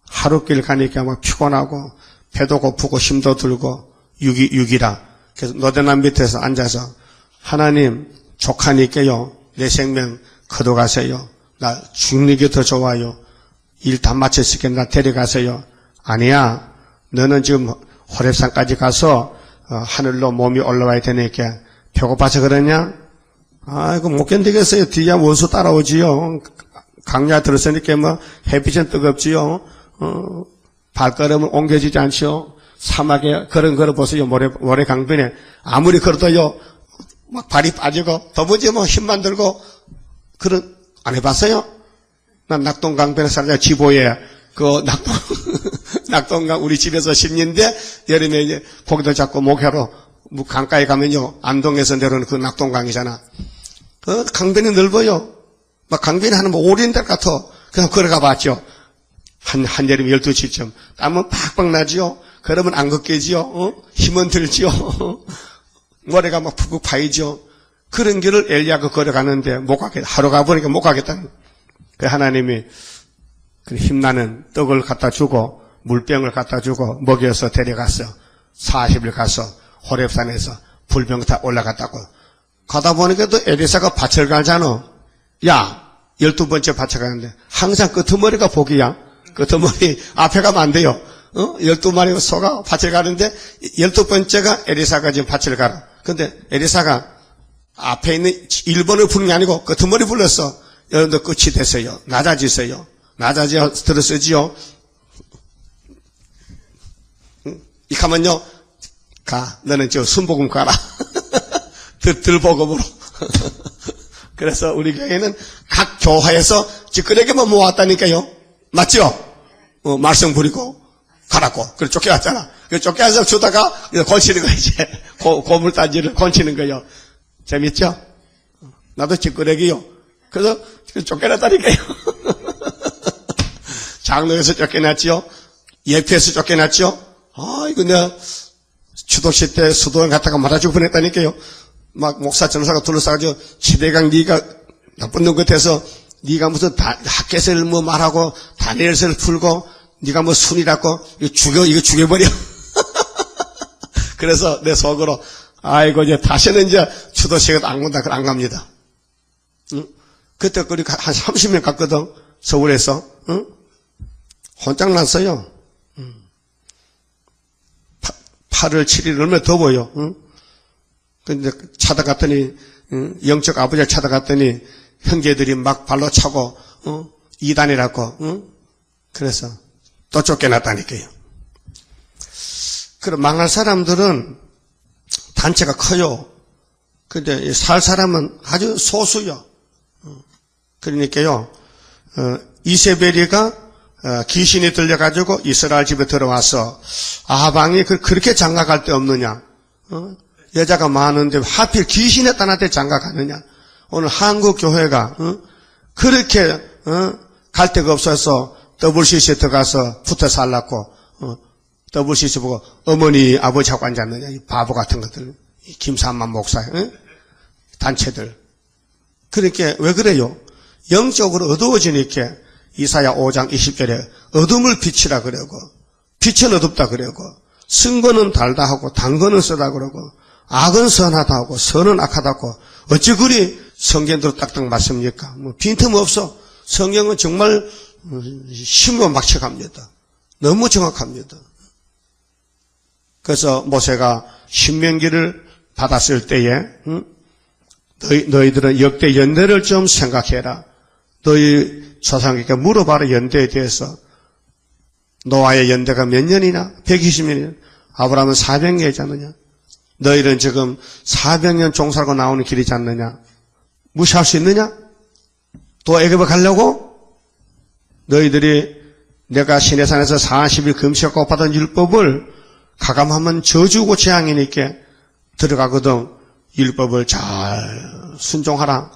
하룻길 가니까 막 피곤하고 배도 고프고 힘도 들고 육이라. 그래서 노대남 밑에서 앉아서 하나님 족하니까요 내 생명 거둬가세요. 나 죽는 게 더 좋아요. 일 다 마쳤으니까 나 데려가세요. 아니야. 너는 지금 호렙산까지 가서 하늘로 몸이 올라와야 되니까 배고파서 그러냐? 아이고 못 견디겠어요. 뒤에 원수 따라오지요. 강야 들었으니까 뭐 햇빛은 뜨겁지요. 발걸음은 옮겨지지 않지요. 사막에 걸어보세요. 모래 강변에 아무리 걸어도요 막 발이 빠지고 더보지 뭐 힘만 들고 안 해봤어요? 난 낙동강변에 살자 지보에 그 낙동강 우리 집에서 심는데 여름에 이제 고기도 잡고 목회로 강가에 가면요 안동에서 내려오는 그 낙동강이잖아. 그 강변이 넓어요. 막 강변이 한 5리인데 같아. 그냥 걸어가 봤죠. 한여름 12시쯤 땀은 팍팍 나지요. 그러면 안 걷게지요. 힘은 들지요. 머리가 막 푹푹 파이죠. 그런 길을 엘리야가 걸어가는데 못 가겠다. 하루 가보니까 못 가겠다는 거예요. 그 하나님이 그 힘나는 떡을 갖다 주고 물병을 갖다 주고 먹여서 데려갔어. 40일 가서 호렙산에서 불병 타 올라갔다고. 가다 보니까 또 엘리사가 밭을 가잖아. 야, 12번째 밭을 가는데 항상 끄트머리가 복이야. 끄트머리 앞에 가면 안 돼요. 12마리 소가 밭을 가는데 12번째가 엘리사가 지금 밭을 가라. 근데 엘리사가 앞에 있는 1번을 부른 게 아니고 끄트머리 불렀어. 여러분들 끝이 됐어요. 낮아지세요. 낮아져 들어서지요. 이 가면요 가. 너는 저 순복음 가라. 들복음으로. 그래서 우리 교회는 각 교회에서 찌끄레기만 모았다니까요. 맞죠? 말썽 부리고 가라고. 그래 쫓겨왔잖아. 그래 쫓겨와서 주다가 건치는 거야 이제. 고물단지를 건치는 거예요. 재밌죠? 나도 찌끄레기요. 그래서 쫓겨났다니까요. 장로에서 쫓겨났지요. 예표에서 쫓겨났지요. 이거 내가 추도시 때 수도원 갔다가 맞아주고 보냈다니까요. 막 목사 전사가 둘러싸가지고 시대강 네가 나쁜 놈 같아서 네가 무슨 학개설 뭐 말하고 다니엘서를 풀고 네가 뭐 순이라고 이거 죽여버려. 그래서 내 속으로 아이고 이제 다시는 이제 추도시에도 안 간다. 안 갑니다. 응? 그때 우리 한 30명 갔거든. 서울에서. 응? 혼짝 났어요. 8월 7일 얼마나 더워요. 응? 근데 찾아갔더니 영적 아버지를 찾아갔더니 형제들이 막 발로 차고 이단이라고. 그래서 또 쫓겨났다니까요. 그럼 망할 사람들은 단체가 커요. 근데 살 사람은 아주 소수요. 그러니까요. 이세벨이가 귀신이 들려가지고 이스라엘 집에 들어와서 아방이 그렇게 장가갈 데 없느냐. 여자가 많은데 하필 귀신의 딸한테 장가가느냐. 오늘 한국 교회가 그렇게 갈 데가 없어서 WCC에 들어가서 붙어 살라고 WCC 보고 어머니 아버지하고 앉았느냐. 이 바보 같은 것들. 김삼만 목사 단체들. 그러니까 왜 그래요? 영적으로 어두워지니까 이사야 5장 20절에 어둠을 빛이라 그러고 빛은 어둡다 그러고 쓴 거는 달다 하고 단 거는 쓰다 그러고 악은 선하다 하고 선은 악하다고 어찌 그리 성경대로 딱딱 맞습니까? 뭐 빈틈없어. 성경은 정말 심으로 막혀갑니다. 너무 정확합니다. 그래서 모세가 신명기를 받았을 때에 너희들은 역대 연대를 좀 생각해라. 너희 조상에게 물어봐라. 연대에 대해서. 노아의 연대가 몇 년이나? 120년이나? 아브라함은 400년이지 않느냐? 너희는 지금 400년 종살고 나오는 길이지 않느냐? 무시할 수 있느냐? 또 애굽에 가려고? 너희들이 내가 시내산에서 40일 금식하고 받은 율법을 가감하면 저주고 재앙이니까 들어가거든. 율법을 잘 순종하라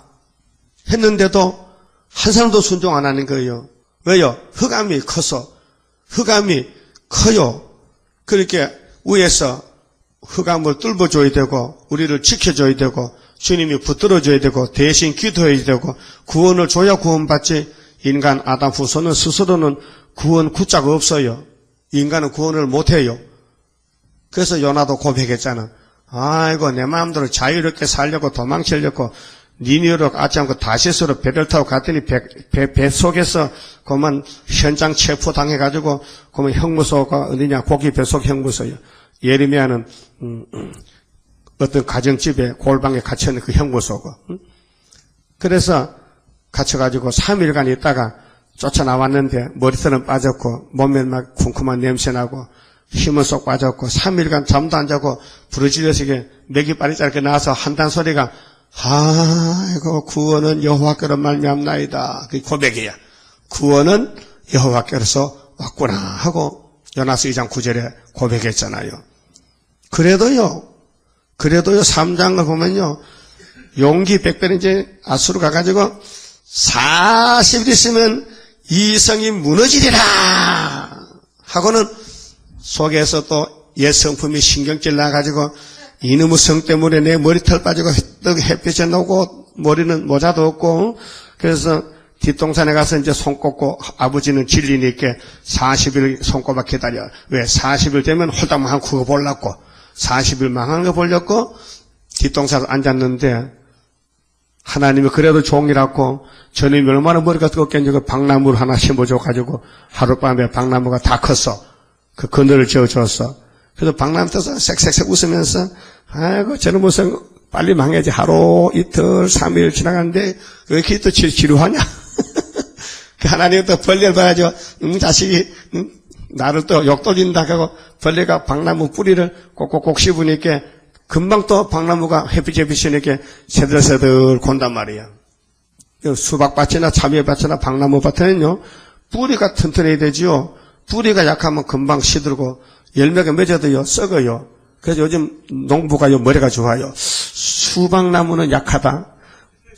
했는데도 한 사람도 순종 안 하는 거예요. 왜요? 흑암이 커서. 흑암이 커요. 그렇게 위에서 흑암을 뚫어줘야 되고 우리를 지켜줘야 되고 주님이 붙들어줘야 되고 대신 기도해야 되고 구원을 줘야 구원받지. 인간 아담 후손은 스스로는 구원 구자가 없어요. 인간은 구원을 못해요. 그래서 요나도 고백했잖아. 아이고 내 마음대로 자유롭게 살려고 도망치려고 니니어로 가지 않고 다시스로 배를 타고 갔더니 배 속에서 그만 현장 체포 당해가지고 그만 형무소가 어디냐 고기 배속 형무소요. 예레미야는 어떤 가정집에 골방에 갇혀있는 그 형무소고. 그래서 갇혀가지고 3일간 있다가 쫓아나왔는데 머리털은 빠졌고 몸에 막 쿰쿰한 냄새나고 힘은 쏙 빠졌고 3일간 잠도 안 자고 부르짖어서 맥이 빨리 짧게 나와서 한단 소리가 아이고 구원은 여호와께로 말미암나이다. 그게 고백이야. 구원은 여호와께로서 왔구나 하고 요나서 2장 9절에 고백했잖아요. 그래도요 3장을 보면요 용기 100배는 이제 아수르 가가지고 40일 있으면 이 성이 무너지리라 하고는 속에서 또 옛 성품이 신경질 나가지고 이놈의 성 때문에 내 머리털 빠지고 햇빛에 나오고 머리는 모자도 없고 그래서 뒷동산에 가서 이제 손 꼽고 아버지는 진리니까 40일 손꼽아 기다려. 왜? 40일 되면 홀딱망한 그거 보려고 40일 망한 거 보려고 뒷동산에 앉았는데 하나님이 그래도 종이라고 저놈이 얼마나 머리가 뜨겁겠는지 그 박나무를 하나 심어줘가지고 하룻밤에 박나무가 다 컸어. 그 그늘을 지어줬어. 그래서 박나무 떠서 색색색 웃으면서 아이고 저는 무슨 빨리 망해야지 하루 이틀 3일 지나갔는데 왜 이렇게 또 지루하냐. 그 하나님 또 벌레를 봐가지고 자식이 나를 또 욕돌린다 하고 벌레가 박나무 뿌리를 꼭꼭꼭 씹으니까 금방 또 박나무가 햇빛에 비치니까 새들새들 곤단 말이야. 수박밭이나 참외밭이나 박나무 밭에는요, 뿌리가 튼튼해야 되지요. 뿌리가 약하면 금방 시들고 열매가 맺어도요, 썩어요. 그래서 요즘 농부가요, 머리가 좋아요. 수박나무는 약하다.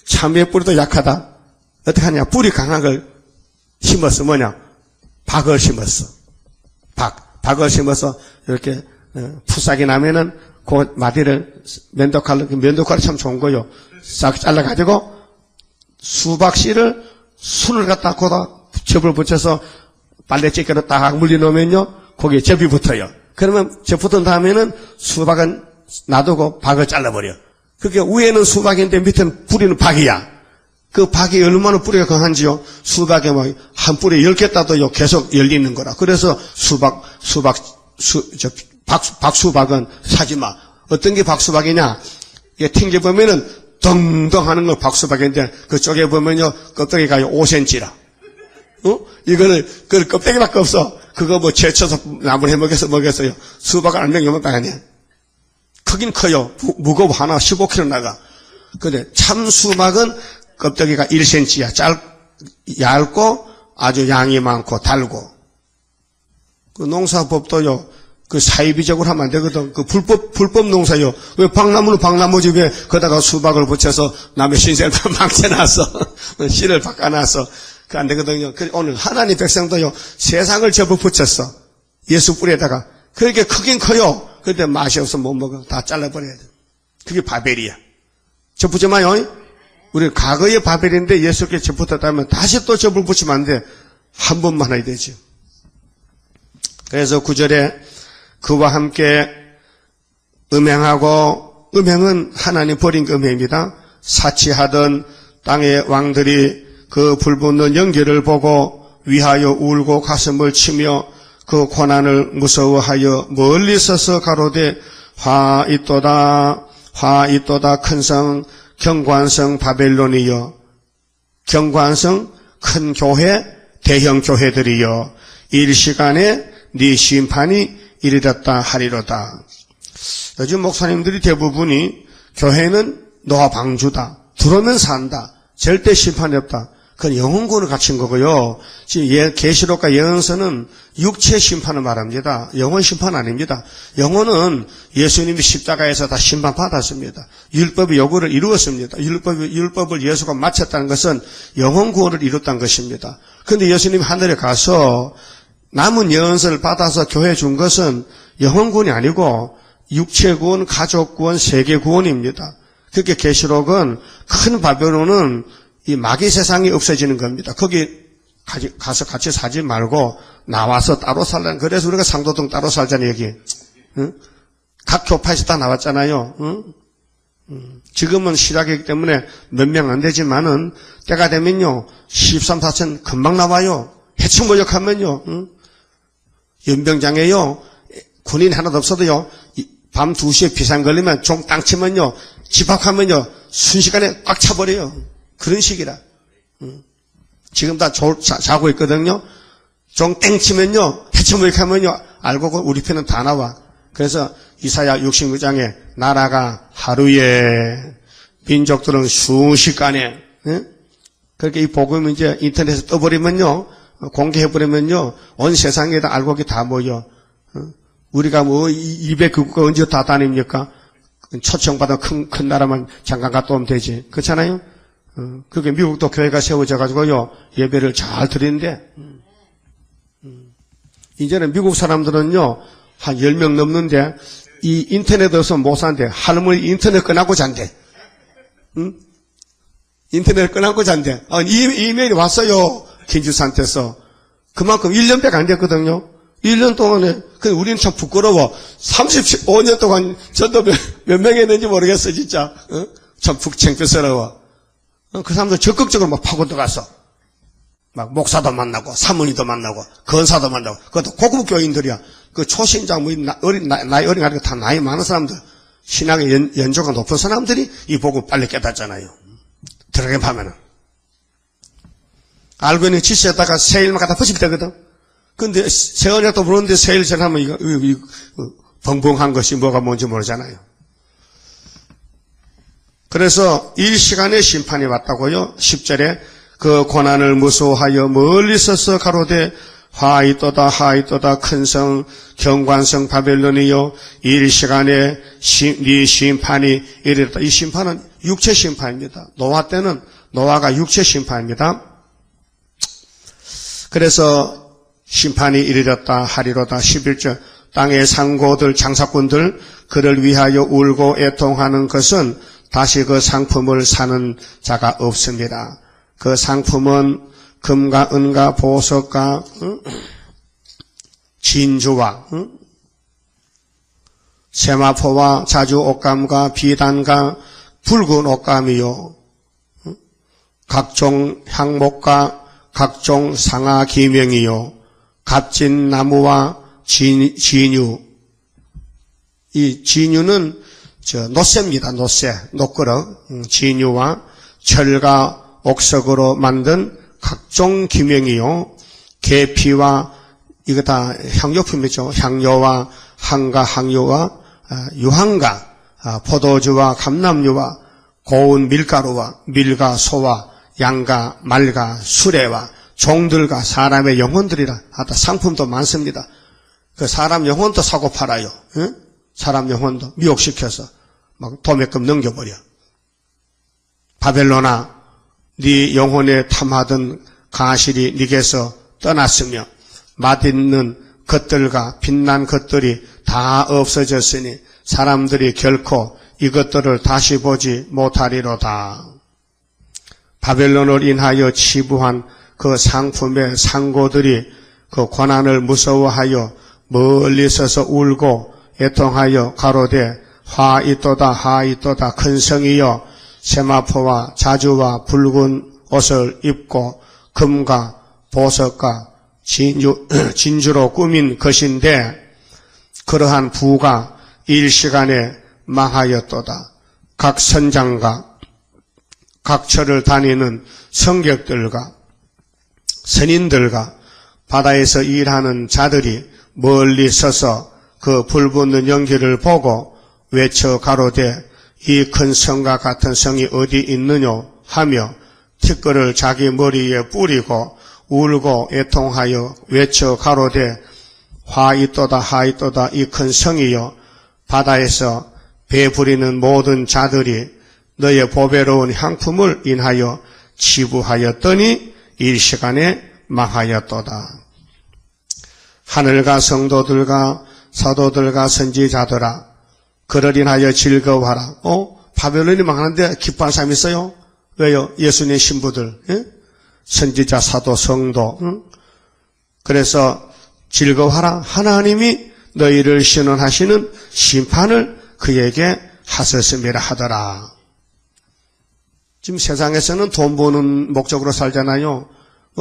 참외 뿌리도 약하다. 어떻게 하냐? 뿌리 강한 걸 심었어. 뭐냐? 박을 심었어. 박을 심어서 이렇게 푸싹이 나면은 그 마디를 면도칼로 참 좋은 거요. 싹 잘라가지고 수박씨를 순을 갖다 거다 접을 붙여서 빨래집게로 딱 물려놓으면요, 거기에 접이 붙어요. 그러면 접 붙은 다음에는 수박은 놔두고 박을 잘라버려. 그게 위에는 수박인데 밑에는 뿌리는 박이야. 그 박이 얼마나 뿌리가 강한지요. 수박에 막 한 뿌리에 10개 따도요, 계속 열리는 거라. 그래서 박수박은 사지 마. 어떤 게 박수박이냐? 이게 튕겨보면은 덩덩 하는 거 박수박인데, 그쪽에 보면요, 껍데기가 5cm라. 이거를, 그 껍데기밖에 없어. 그거 뭐 제쳐서 나물 해 먹였어요. 수박을 알맹이 먹다 아니야. 크긴 커요. 무거워 하나 15kg 나가. 근데 참 수박은 껍데기가 1cm야. 얇고 아주 양이 많고 달고. 그 농사법도요, 그 사이비적으로 하면 안 되거든. 그 불법 농사요. 왜 박나무는 박나무지 왜 거다가 수박을 붙여서 남의 신세를 망쳐놨어. 씨를 바꿔놨어. 그 안 되거든요. 오늘 하나님 백성도요, 세상을 접어 붙였어. 예수 뿌리에다가. 그렇게 크긴 커요. 근데 맛이 없어 못 먹어. 다 잘라버려야 돼. 그게 바벨이야. 접붙지 마요. 우리 과거의 바벨인데 예수께 접붙었다면 다시 또 접을 붙이면 안 돼. 한 번만 해야 되죠. 그래서 9절에 그와 함께 음행하고, 음행은 하나님 버린 그 음행입니다. 사치하던 땅의 왕들이 그 불붙는 연기를 보고 위하여 울고 가슴을 치며 그 고난을 무서워하여 멀리 서서 가로되 화 있도다 큰 성 경관성 바벨론이여, 경관성 큰 교회 대형 교회들이여, 일시간에 네 심판이 이르렀다 하리로다. 요즘 목사님들이 대부분이 교회는 노아 방주다, 들어오면 산다, 절대 심판이 없다. 그건 영혼구원을 갖춘 거고요. 지금 계시록과 예언서는 육체 심판을 말합니다. 영혼 심판 아닙니다. 영혼은 예수님이 십자가에서 다 심판받았습니다. 율법의 요구를 이루었습니다. 율법을 예수가 마쳤다는 것은 영혼구원을 이뤘다는 것입니다. 그런데 예수님이 하늘에 가서 남은 예언서를 받아서 교회에 준 것은 영혼구원이 아니고 육체구원, 가족구원, 세계구원입니다. 그렇게 계시록은 큰 바벨론은 이 마귀 세상이 없어지는 겁니다. 거기 가서 같이 살지 말고 나와서 따로 살라는. 그래서 우리가 상도동 따로 살자는 얘기. 응? 각 교파에서 다 나왔잖아요. 응? 지금은 실학이기 때문에 몇 명 안 되지만은 때가 되면요 13, 14천 금방 나와요. 해충모욕하면요, 응? 연병장에요 군인 하나도 없어도요 밤 2시에 비상 걸리면 종 땅 치면요 집합하면요 순식간에 꽉 차버려요. 그런 식이라. 지금 다 자고 있거든요. 종 땡 치면요, 해쳐모욕하면요, 알고 우리 편은 다 나와. 그래서 이사야 66장에 나라가 하루에, 민족들은 순식간에, 그렇게 이 복음이 이제 인터넷에 떠버리면요, 공개해버리면요, 온 세상에다 알고 다 모여. 우리가 뭐, 200국가 언제 다 다닙니까? 초청받은 큰 나라만 잠깐 갔다 오면 되지. 그렇잖아요? 그게 미국도 교회가 세워져가지고요, 예배를 잘 드리는데, 이제는 미국 사람들은요, 한 10명 넘는데, 이 인터넷에서 못 산대. 할머니 인터넷 끊고 잔대. 응? 인터넷 끊고 잔대. 이메일이 왔어요. 김주산한테서. 그만큼 1년밖에 안 됐거든요. 1년 동안에, 우리는 참 부끄러워. 35년 동안 저도 몇 명 했는지 모르겠어, 진짜. 참 창피스러워. 그 사람들 적극적으로 막 파고 들어갔어. 막 목사도 만나고 사모님도 만나고 건사도 만나고. 그것도 고급 교인들이야. 그 초신자 뭐 나이 어린 아이가 다 나이 많은 사람들, 신앙의 연조가 높은 사람들이 이 복음 빨리 깨닫잖아요. 들어가면 하면은 알고 있는 지시에다가 새 일만 갖다 붙이면 되거든. 근데 세언약도 모르는데 세일 전하면 이거 벙벙한 것이 뭐가 뭔지 모르잖아요. 그래서 일시간에 심판이 왔다고요. 10절에 그 고난을 무서워하여 멀리 서서 가로되 하이또다 하이또다 큰성 경관성 바벨론이요 일시간에 네 심판이 이르렀다. 이 심판은 육체 심판입니다. 노아 때는 노아가 육체 심판입니다. 그래서 심판이 이르렀다 하리로다. 11절 땅의 상고들 장사꾼들 그를 위하여 울고 애통하는 것은 다시 그 상품을 사는 자가 없습니다. 그 상품은 금과 은과 보석과 진주와 세마포와 자주 옷감과 비단과 붉은 옷감이요 각종 향목과 각종 상아 기명이요 값진 나무와 진유. 이 진유는 노쇠입니다. 노쇠, 노끄러. 진유와 철과 옥석으로 만든 각종 기명이요 계피와 이거 다 향료품이죠. 향료와 항가 항유와 유황가 포도주와 감람유와 고운 밀가루와 밀과 소와 양과 말과 수레와 종들과 사람의 영혼들이라 하다 상품도 많습니다. 그 사람 영혼도 사고 팔아요. 응? 사람 영혼도 미혹시켜서 막 도매금 넘겨버려. 바벨론아, 네 영혼에 탐하던 가실이 네게서 떠났으며 맛있는 것들과 빛난 것들이 다 없어졌으니 사람들이 결코 이것들을 다시 보지 못하리로다. 바벨론을 인하여 치부한 그 상품의 상고들이 그 고난을 무서워하여 멀리 서서 울고 애통하여 가로되 하이또다 하이또다 큰 성이여 세마포와 자주와 붉은 옷을 입고 금과 보석과 진주로 꾸민 것인데 그러한 부가 일시간에 망하였도다. 각 선장과 각 처를 다니는 성객들과 선인들과 바다에서 일하는 자들이 멀리 서서 그 불붙는 연기를 보고 외쳐 가로되 이 큰 성과 같은 성이 어디 있느냐 하며 티끌을 자기 머리에 뿌리고 울고 애통하여 외쳐 가로되 하이또다 하이또다 이 큰 성이여 바다에서 배 부리는 모든 자들이 너의 보배로운 향품을 인하여 치부하였더니 일시간에 망하였도다. 하늘과 성도들과 사도들과 선지자들아 그를 인하여 즐거워하라. 바벨론이 망하는데 기뻐하는 사람이 있어요? 왜요? 예수님의 신부들, 예? 선지자, 사도, 성도. 그래서 즐거워하라. 하나님이 너희를 신원하시는 심판을 그에게 하셨음이라 하더라. 지금 세상에서는 돈 버는 목적으로 살잖아요.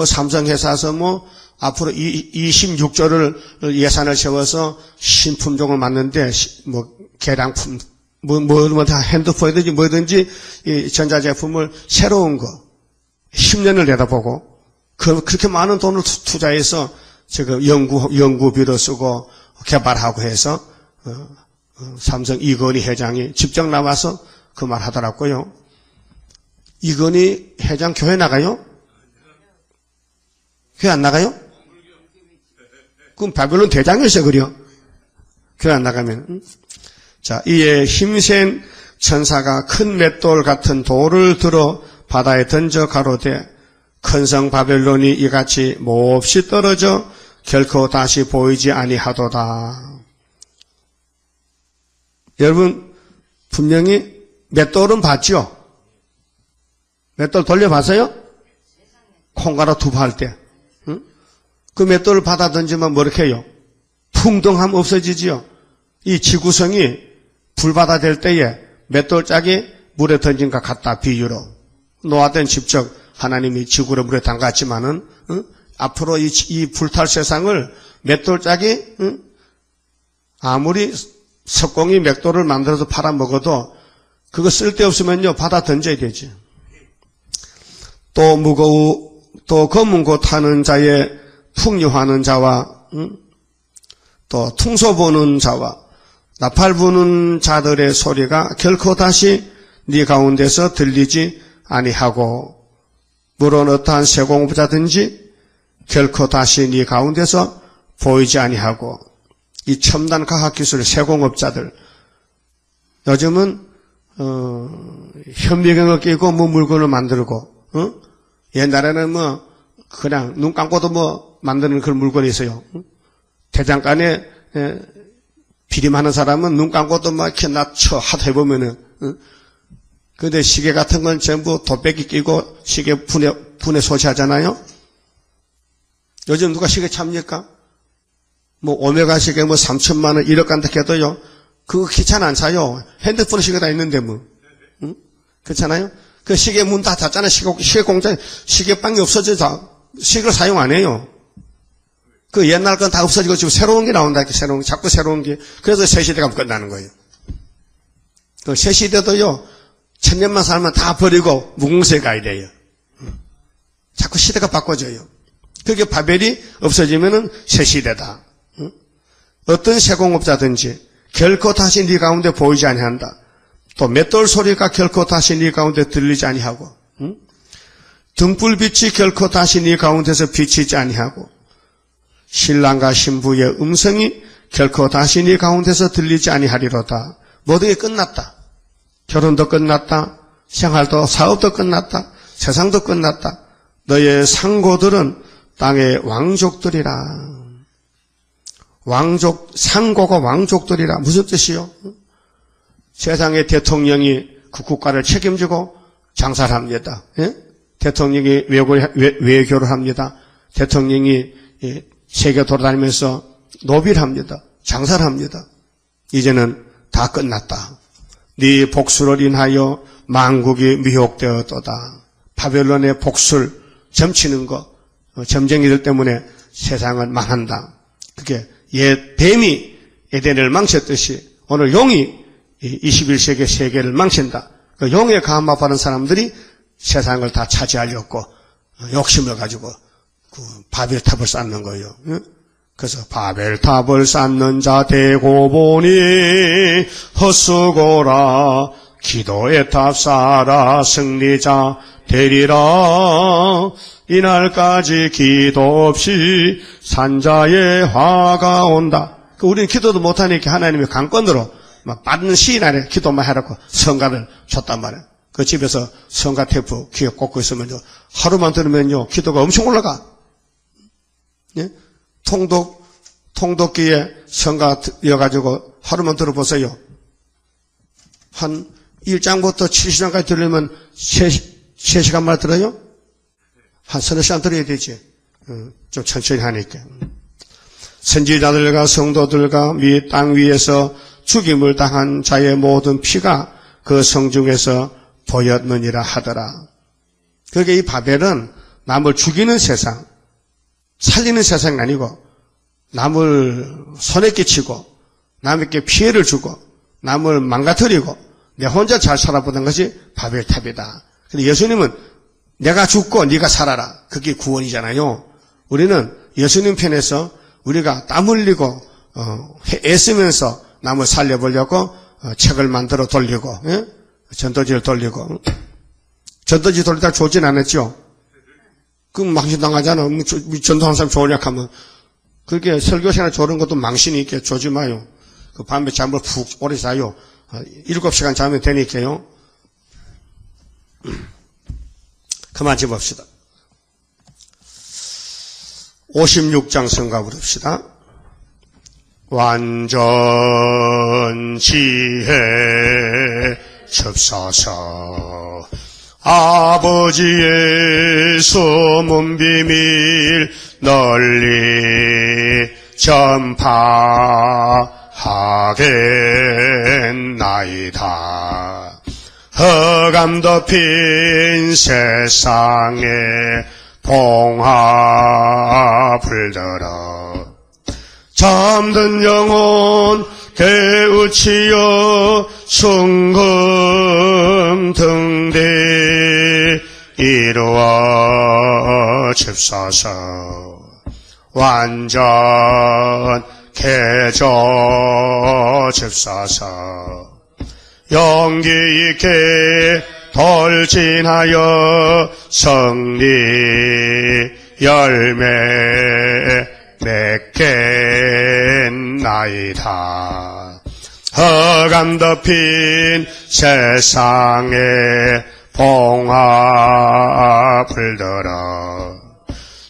삼성회사에서 앞으로 26조를 예산을 세워서 신품종을 만드는데 계량품 다 핸드폰이든지 뭐든지 이 전자제품을 새로운 거 10년을 내다보고 그렇게 많은 돈을 투자해서 지금 연구비도 쓰고 개발하고 해서 삼성 이건희 회장이 직접 나와서 그 말 하더라고요. 이건희 회장 교회 나가요? 교회 안 나가요? 그럼 바벨론 대장이었어, 그려. 교회 안 나가면. 자, 이에 힘센 천사가 큰 맷돌 같은 돌을 들어 바다에 던져 가로되 큰 성 바벨론이 이같이 몹시 떨어져 결코 다시 보이지 아니하도다. 여러분, 분명히 맷돌은 봤죠? 맷돌 돌려봤어요? 콩가루 투파할 때. 그 맷돌을 받아 던지면 뭐 이렇게 해요? 풍덩함 없어지지요. 이 지구성이 불바다 될 때에 맷돌짝이 물에 던진 것 같다 비유로. 노아 때는 직접 하나님이 지구를 물에 담갔지만은 앞으로 이 불탈 세상을 맷돌짝이 아무리 석공이 맷돌을 만들어서 팔아먹어도 그거 쓸데없으면요 받아 던져야 되지. 또 검은 고 타는 자의 풍류하는 자와 또 퉁소 보는 자와 나팔 부는 자들의 소리가 결코 다시 네 가운데서 들리지 아니하고 물론 어떠한 세공업자든지 결코 다시 네 가운데서 보이지 아니하고 이 첨단 과학기술 세공업자들 요즘은 현미경을 끼고 뭐 물건을 만들고 옛날에는 뭐 그냥 눈 감고도 뭐 만드는 그런 물건이 있어요. 대장간에 비림하는 사람은 눈 감고도 막 이렇게 낮춰 하다 해보면은 근데 시계 같은 건 전부 돗배기 끼고 시계 분해 소지하잖아요. 요즘 누가 시계 찹니까? 뭐 오메가 시계 뭐 3천만 원 1억 간다 해도요. 그거 귀찮아 안 사요. 핸드폰 시계 다 있는데 뭐. 그렇잖아요? 그 시계 문 다 닫잖아요. 시계 공장 시계방이 없어져서 시계를 사용 안 해요. 그 옛날 건 다 없어지고 지금 새로운 게 나온다. 새로운 게 자꾸 새로운 게. 그래서 새 시대가 끝나는 거예요. 그 새 시대도요. 천년만 살면 다 버리고 무궁세에 가야 돼요. 자꾸 시대가 바꿔져요. 그게 바벨이 없어지면은 새 시대다. 어떤 세공업자든지 결코 다시 네 가운데 보이지 아니한다. 또 맷돌 소리가 결코 다시 네 가운데 들리지 아니하고 등불빛이 결코 다시 네 가운데서 비치지 아니하고 신랑과 신부의 음성이 결코 다시 네 가운데서 들리지 아니하리로다. 모든 게 끝났다. 결혼도 끝났다. 생활도 사업도 끝났다. 세상도 끝났다. 너의 상고들은 땅의 왕족들이라. 상고가 왕족들이라. 무슨 뜻이요? 세상의 대통령이 그 국가를 책임지고 장사를 합니다. 예? 대통령이 외교를 합니다. 대통령이 세계 돌아다니면서 노비를 합니다. 장사를 합니다. 이제는 다 끝났다. 네 복수를 인하여 만국이 미혹되었도다. 바벨론의 복수를 점치는 거, 점쟁이들 때문에 세상은 망한다. 그게 옛 뱀이 에덴을 망쳤듯이 오늘 용이 21세기 세계를 망친다. 그 용에 감화받은 사람들이 세상을 다 차지하려고 욕심을 가지고 그 바벨탑을 쌓는 거예요. 그래서 바벨탑을 쌓는 자 되고 보니 헛수고라. 기도의 탑 쌓아라. 승리자 되리라. 이날까지 기도 없이 산자의 화가 온다. 우리는 기도도 못하니까 하나님이 강권으로 막 받는 시인 안에 기도만 하라고 성가를 줬단 말이에요. 그 집에서 성가 테이프 귀에 꽂고 있으면요. 하루만 들으면요. 기도가 엄청 올라가. 예? 통독기에 성가 이어가지고 하루만 들어보세요. 한 1장부터 7장까지 들으면 3시간만 들어요? 한 서너 시간 들어야 되지. 좀 천천히 하니까. 선지자들과 성도들과 및 땅 위에서 죽임을 당한 자의 모든 피가 그 성중에서 보였느니라 하더라. 그게 이 바벨은 남을 죽이는 세상, 살리는 세상이 아니고 남을 손에 끼치고 남에게 피해를 주고 남을 망가뜨리고 내 혼자 잘 살아보는 것이 바벨탑이다. 근데 예수님은 내가 죽고 네가 살아라. 그게 구원이잖아요. 우리는 예수님 편에서 우리가 땀 흘리고 애쓰면서 남을 살려보려고 책을 만들어 돌리고 전도지를 돌리고 전도지 돌리다 좋진 않았죠. 그럼 망신당하잖아. 전도하는 사람 좋으냐 하면 그렇게 설교생활 좋은 것도 망신이 있게 조지 마요. 그 밤에 잠을 푹 오래 자요. 7시간 자면 되니까요. 그만 집읍시다. 56장 성가 부릅시다. 완전 지혜 첩사서 아버지의 숨은 비밀 널리 전파하겠나이다. 흑암 덮인 세상에 봉합을 들어 잠든 영혼 깨우치어 순금 등대 이루어 칩소서. 완전케 져집사서 용기 있게 돌진하여 승리 열매 맺겠나이다. 흑암 덮인 세상에 봉합을 들어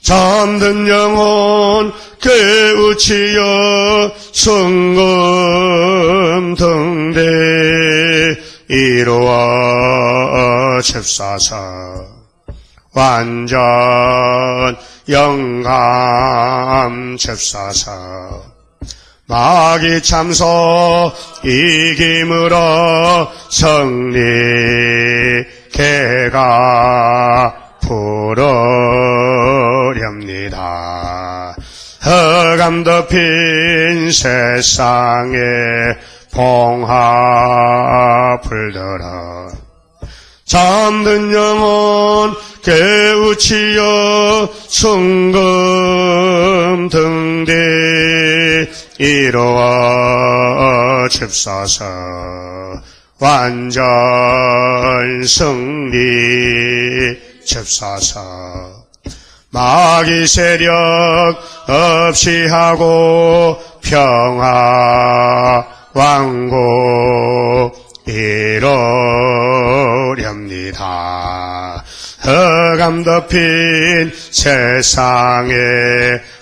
잠든 영혼 깨우치어 성금 등대 이루어집사서 완전 영감 집사서 마귀 참소 이김으로 승리 개가 부르렵니다. 흑암 덮인 세상에 봉합을 들어 잠든 영혼 깨우치어 성금 등대 이루어집사서 완전 승리 집사서 마귀 세력 없이 하고 평화 왕국 이루렵니다. 흑암 덮인 세상에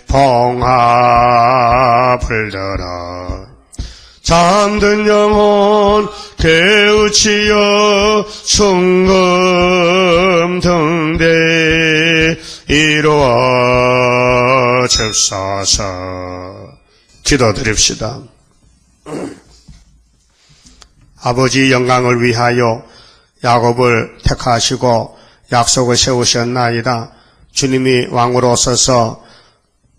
봉합을 들어 잠든 영혼 깨우치어 성금 등대 이루어집사서 기도드립시다. 아버지 영광을 위하여 야곱을 택하시고 약속을 세우셨나이다. 주님이 왕으로 오셔서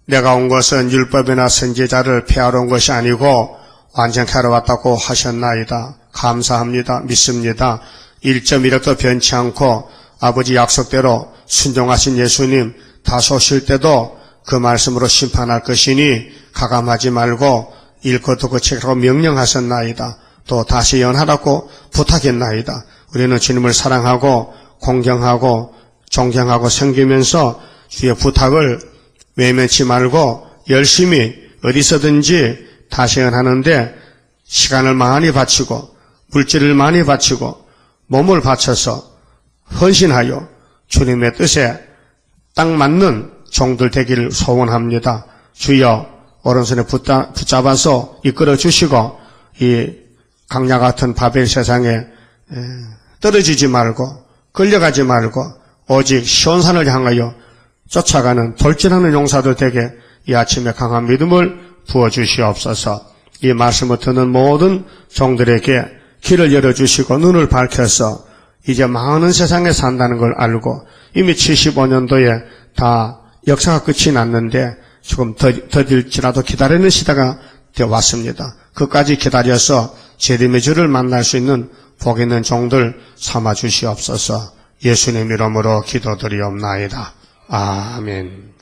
내가 온 것은 율법이나 선지자를 폐하러 온 것이 아니고 완전케 하러 왔다고 하셨나이다. 감사합니다. 믿습니다. 1.1억도 변치 않고 아버지 약속대로 순종하신 예수님 다시 오실 때도 그 말씀으로 심판할 것이니 가감하지 말고 읽고 듣고 책하고 명령하셨나이다. 또 다시 연하라고 부탁했나이다. 우리는 주님을 사랑하고 공경하고 존경하고 섬기면서 주의 부탁을 외면치 말고 열심히 어디서든지 다시 연하는데 시간을 많이 바치고 물질을 많이 바치고 몸을 바쳐서 헌신하여 주님의 뜻에 딱 맞는 종들 되기를 소원합니다. 주여 오른손에 붙잡아서 이끌어 주시고 이 강야 같은 바벨 세상에 떨어지지 말고 끌려가지 말고 오직 시온산을 향하여 쫓아가는 돌진하는 용사들 되게 이 아침에 강한 믿음을 부어주시옵소서. 이 말씀을 듣는 모든 종들에게 길을 열어주시고 눈을 밝혀서 이제 많은 세상에 산다는 걸 알고 이미 75년도에 다 역사가 끝이 났는데 조금 더딜지라도 기다리는 시대가 되어 왔습니다. 끝까지 기다려서 재림의 주를 만날 수 있는 복 있는 종들 삼아 주시옵소서. 예수님 이름으로 기도드리옵나이다. 아멘.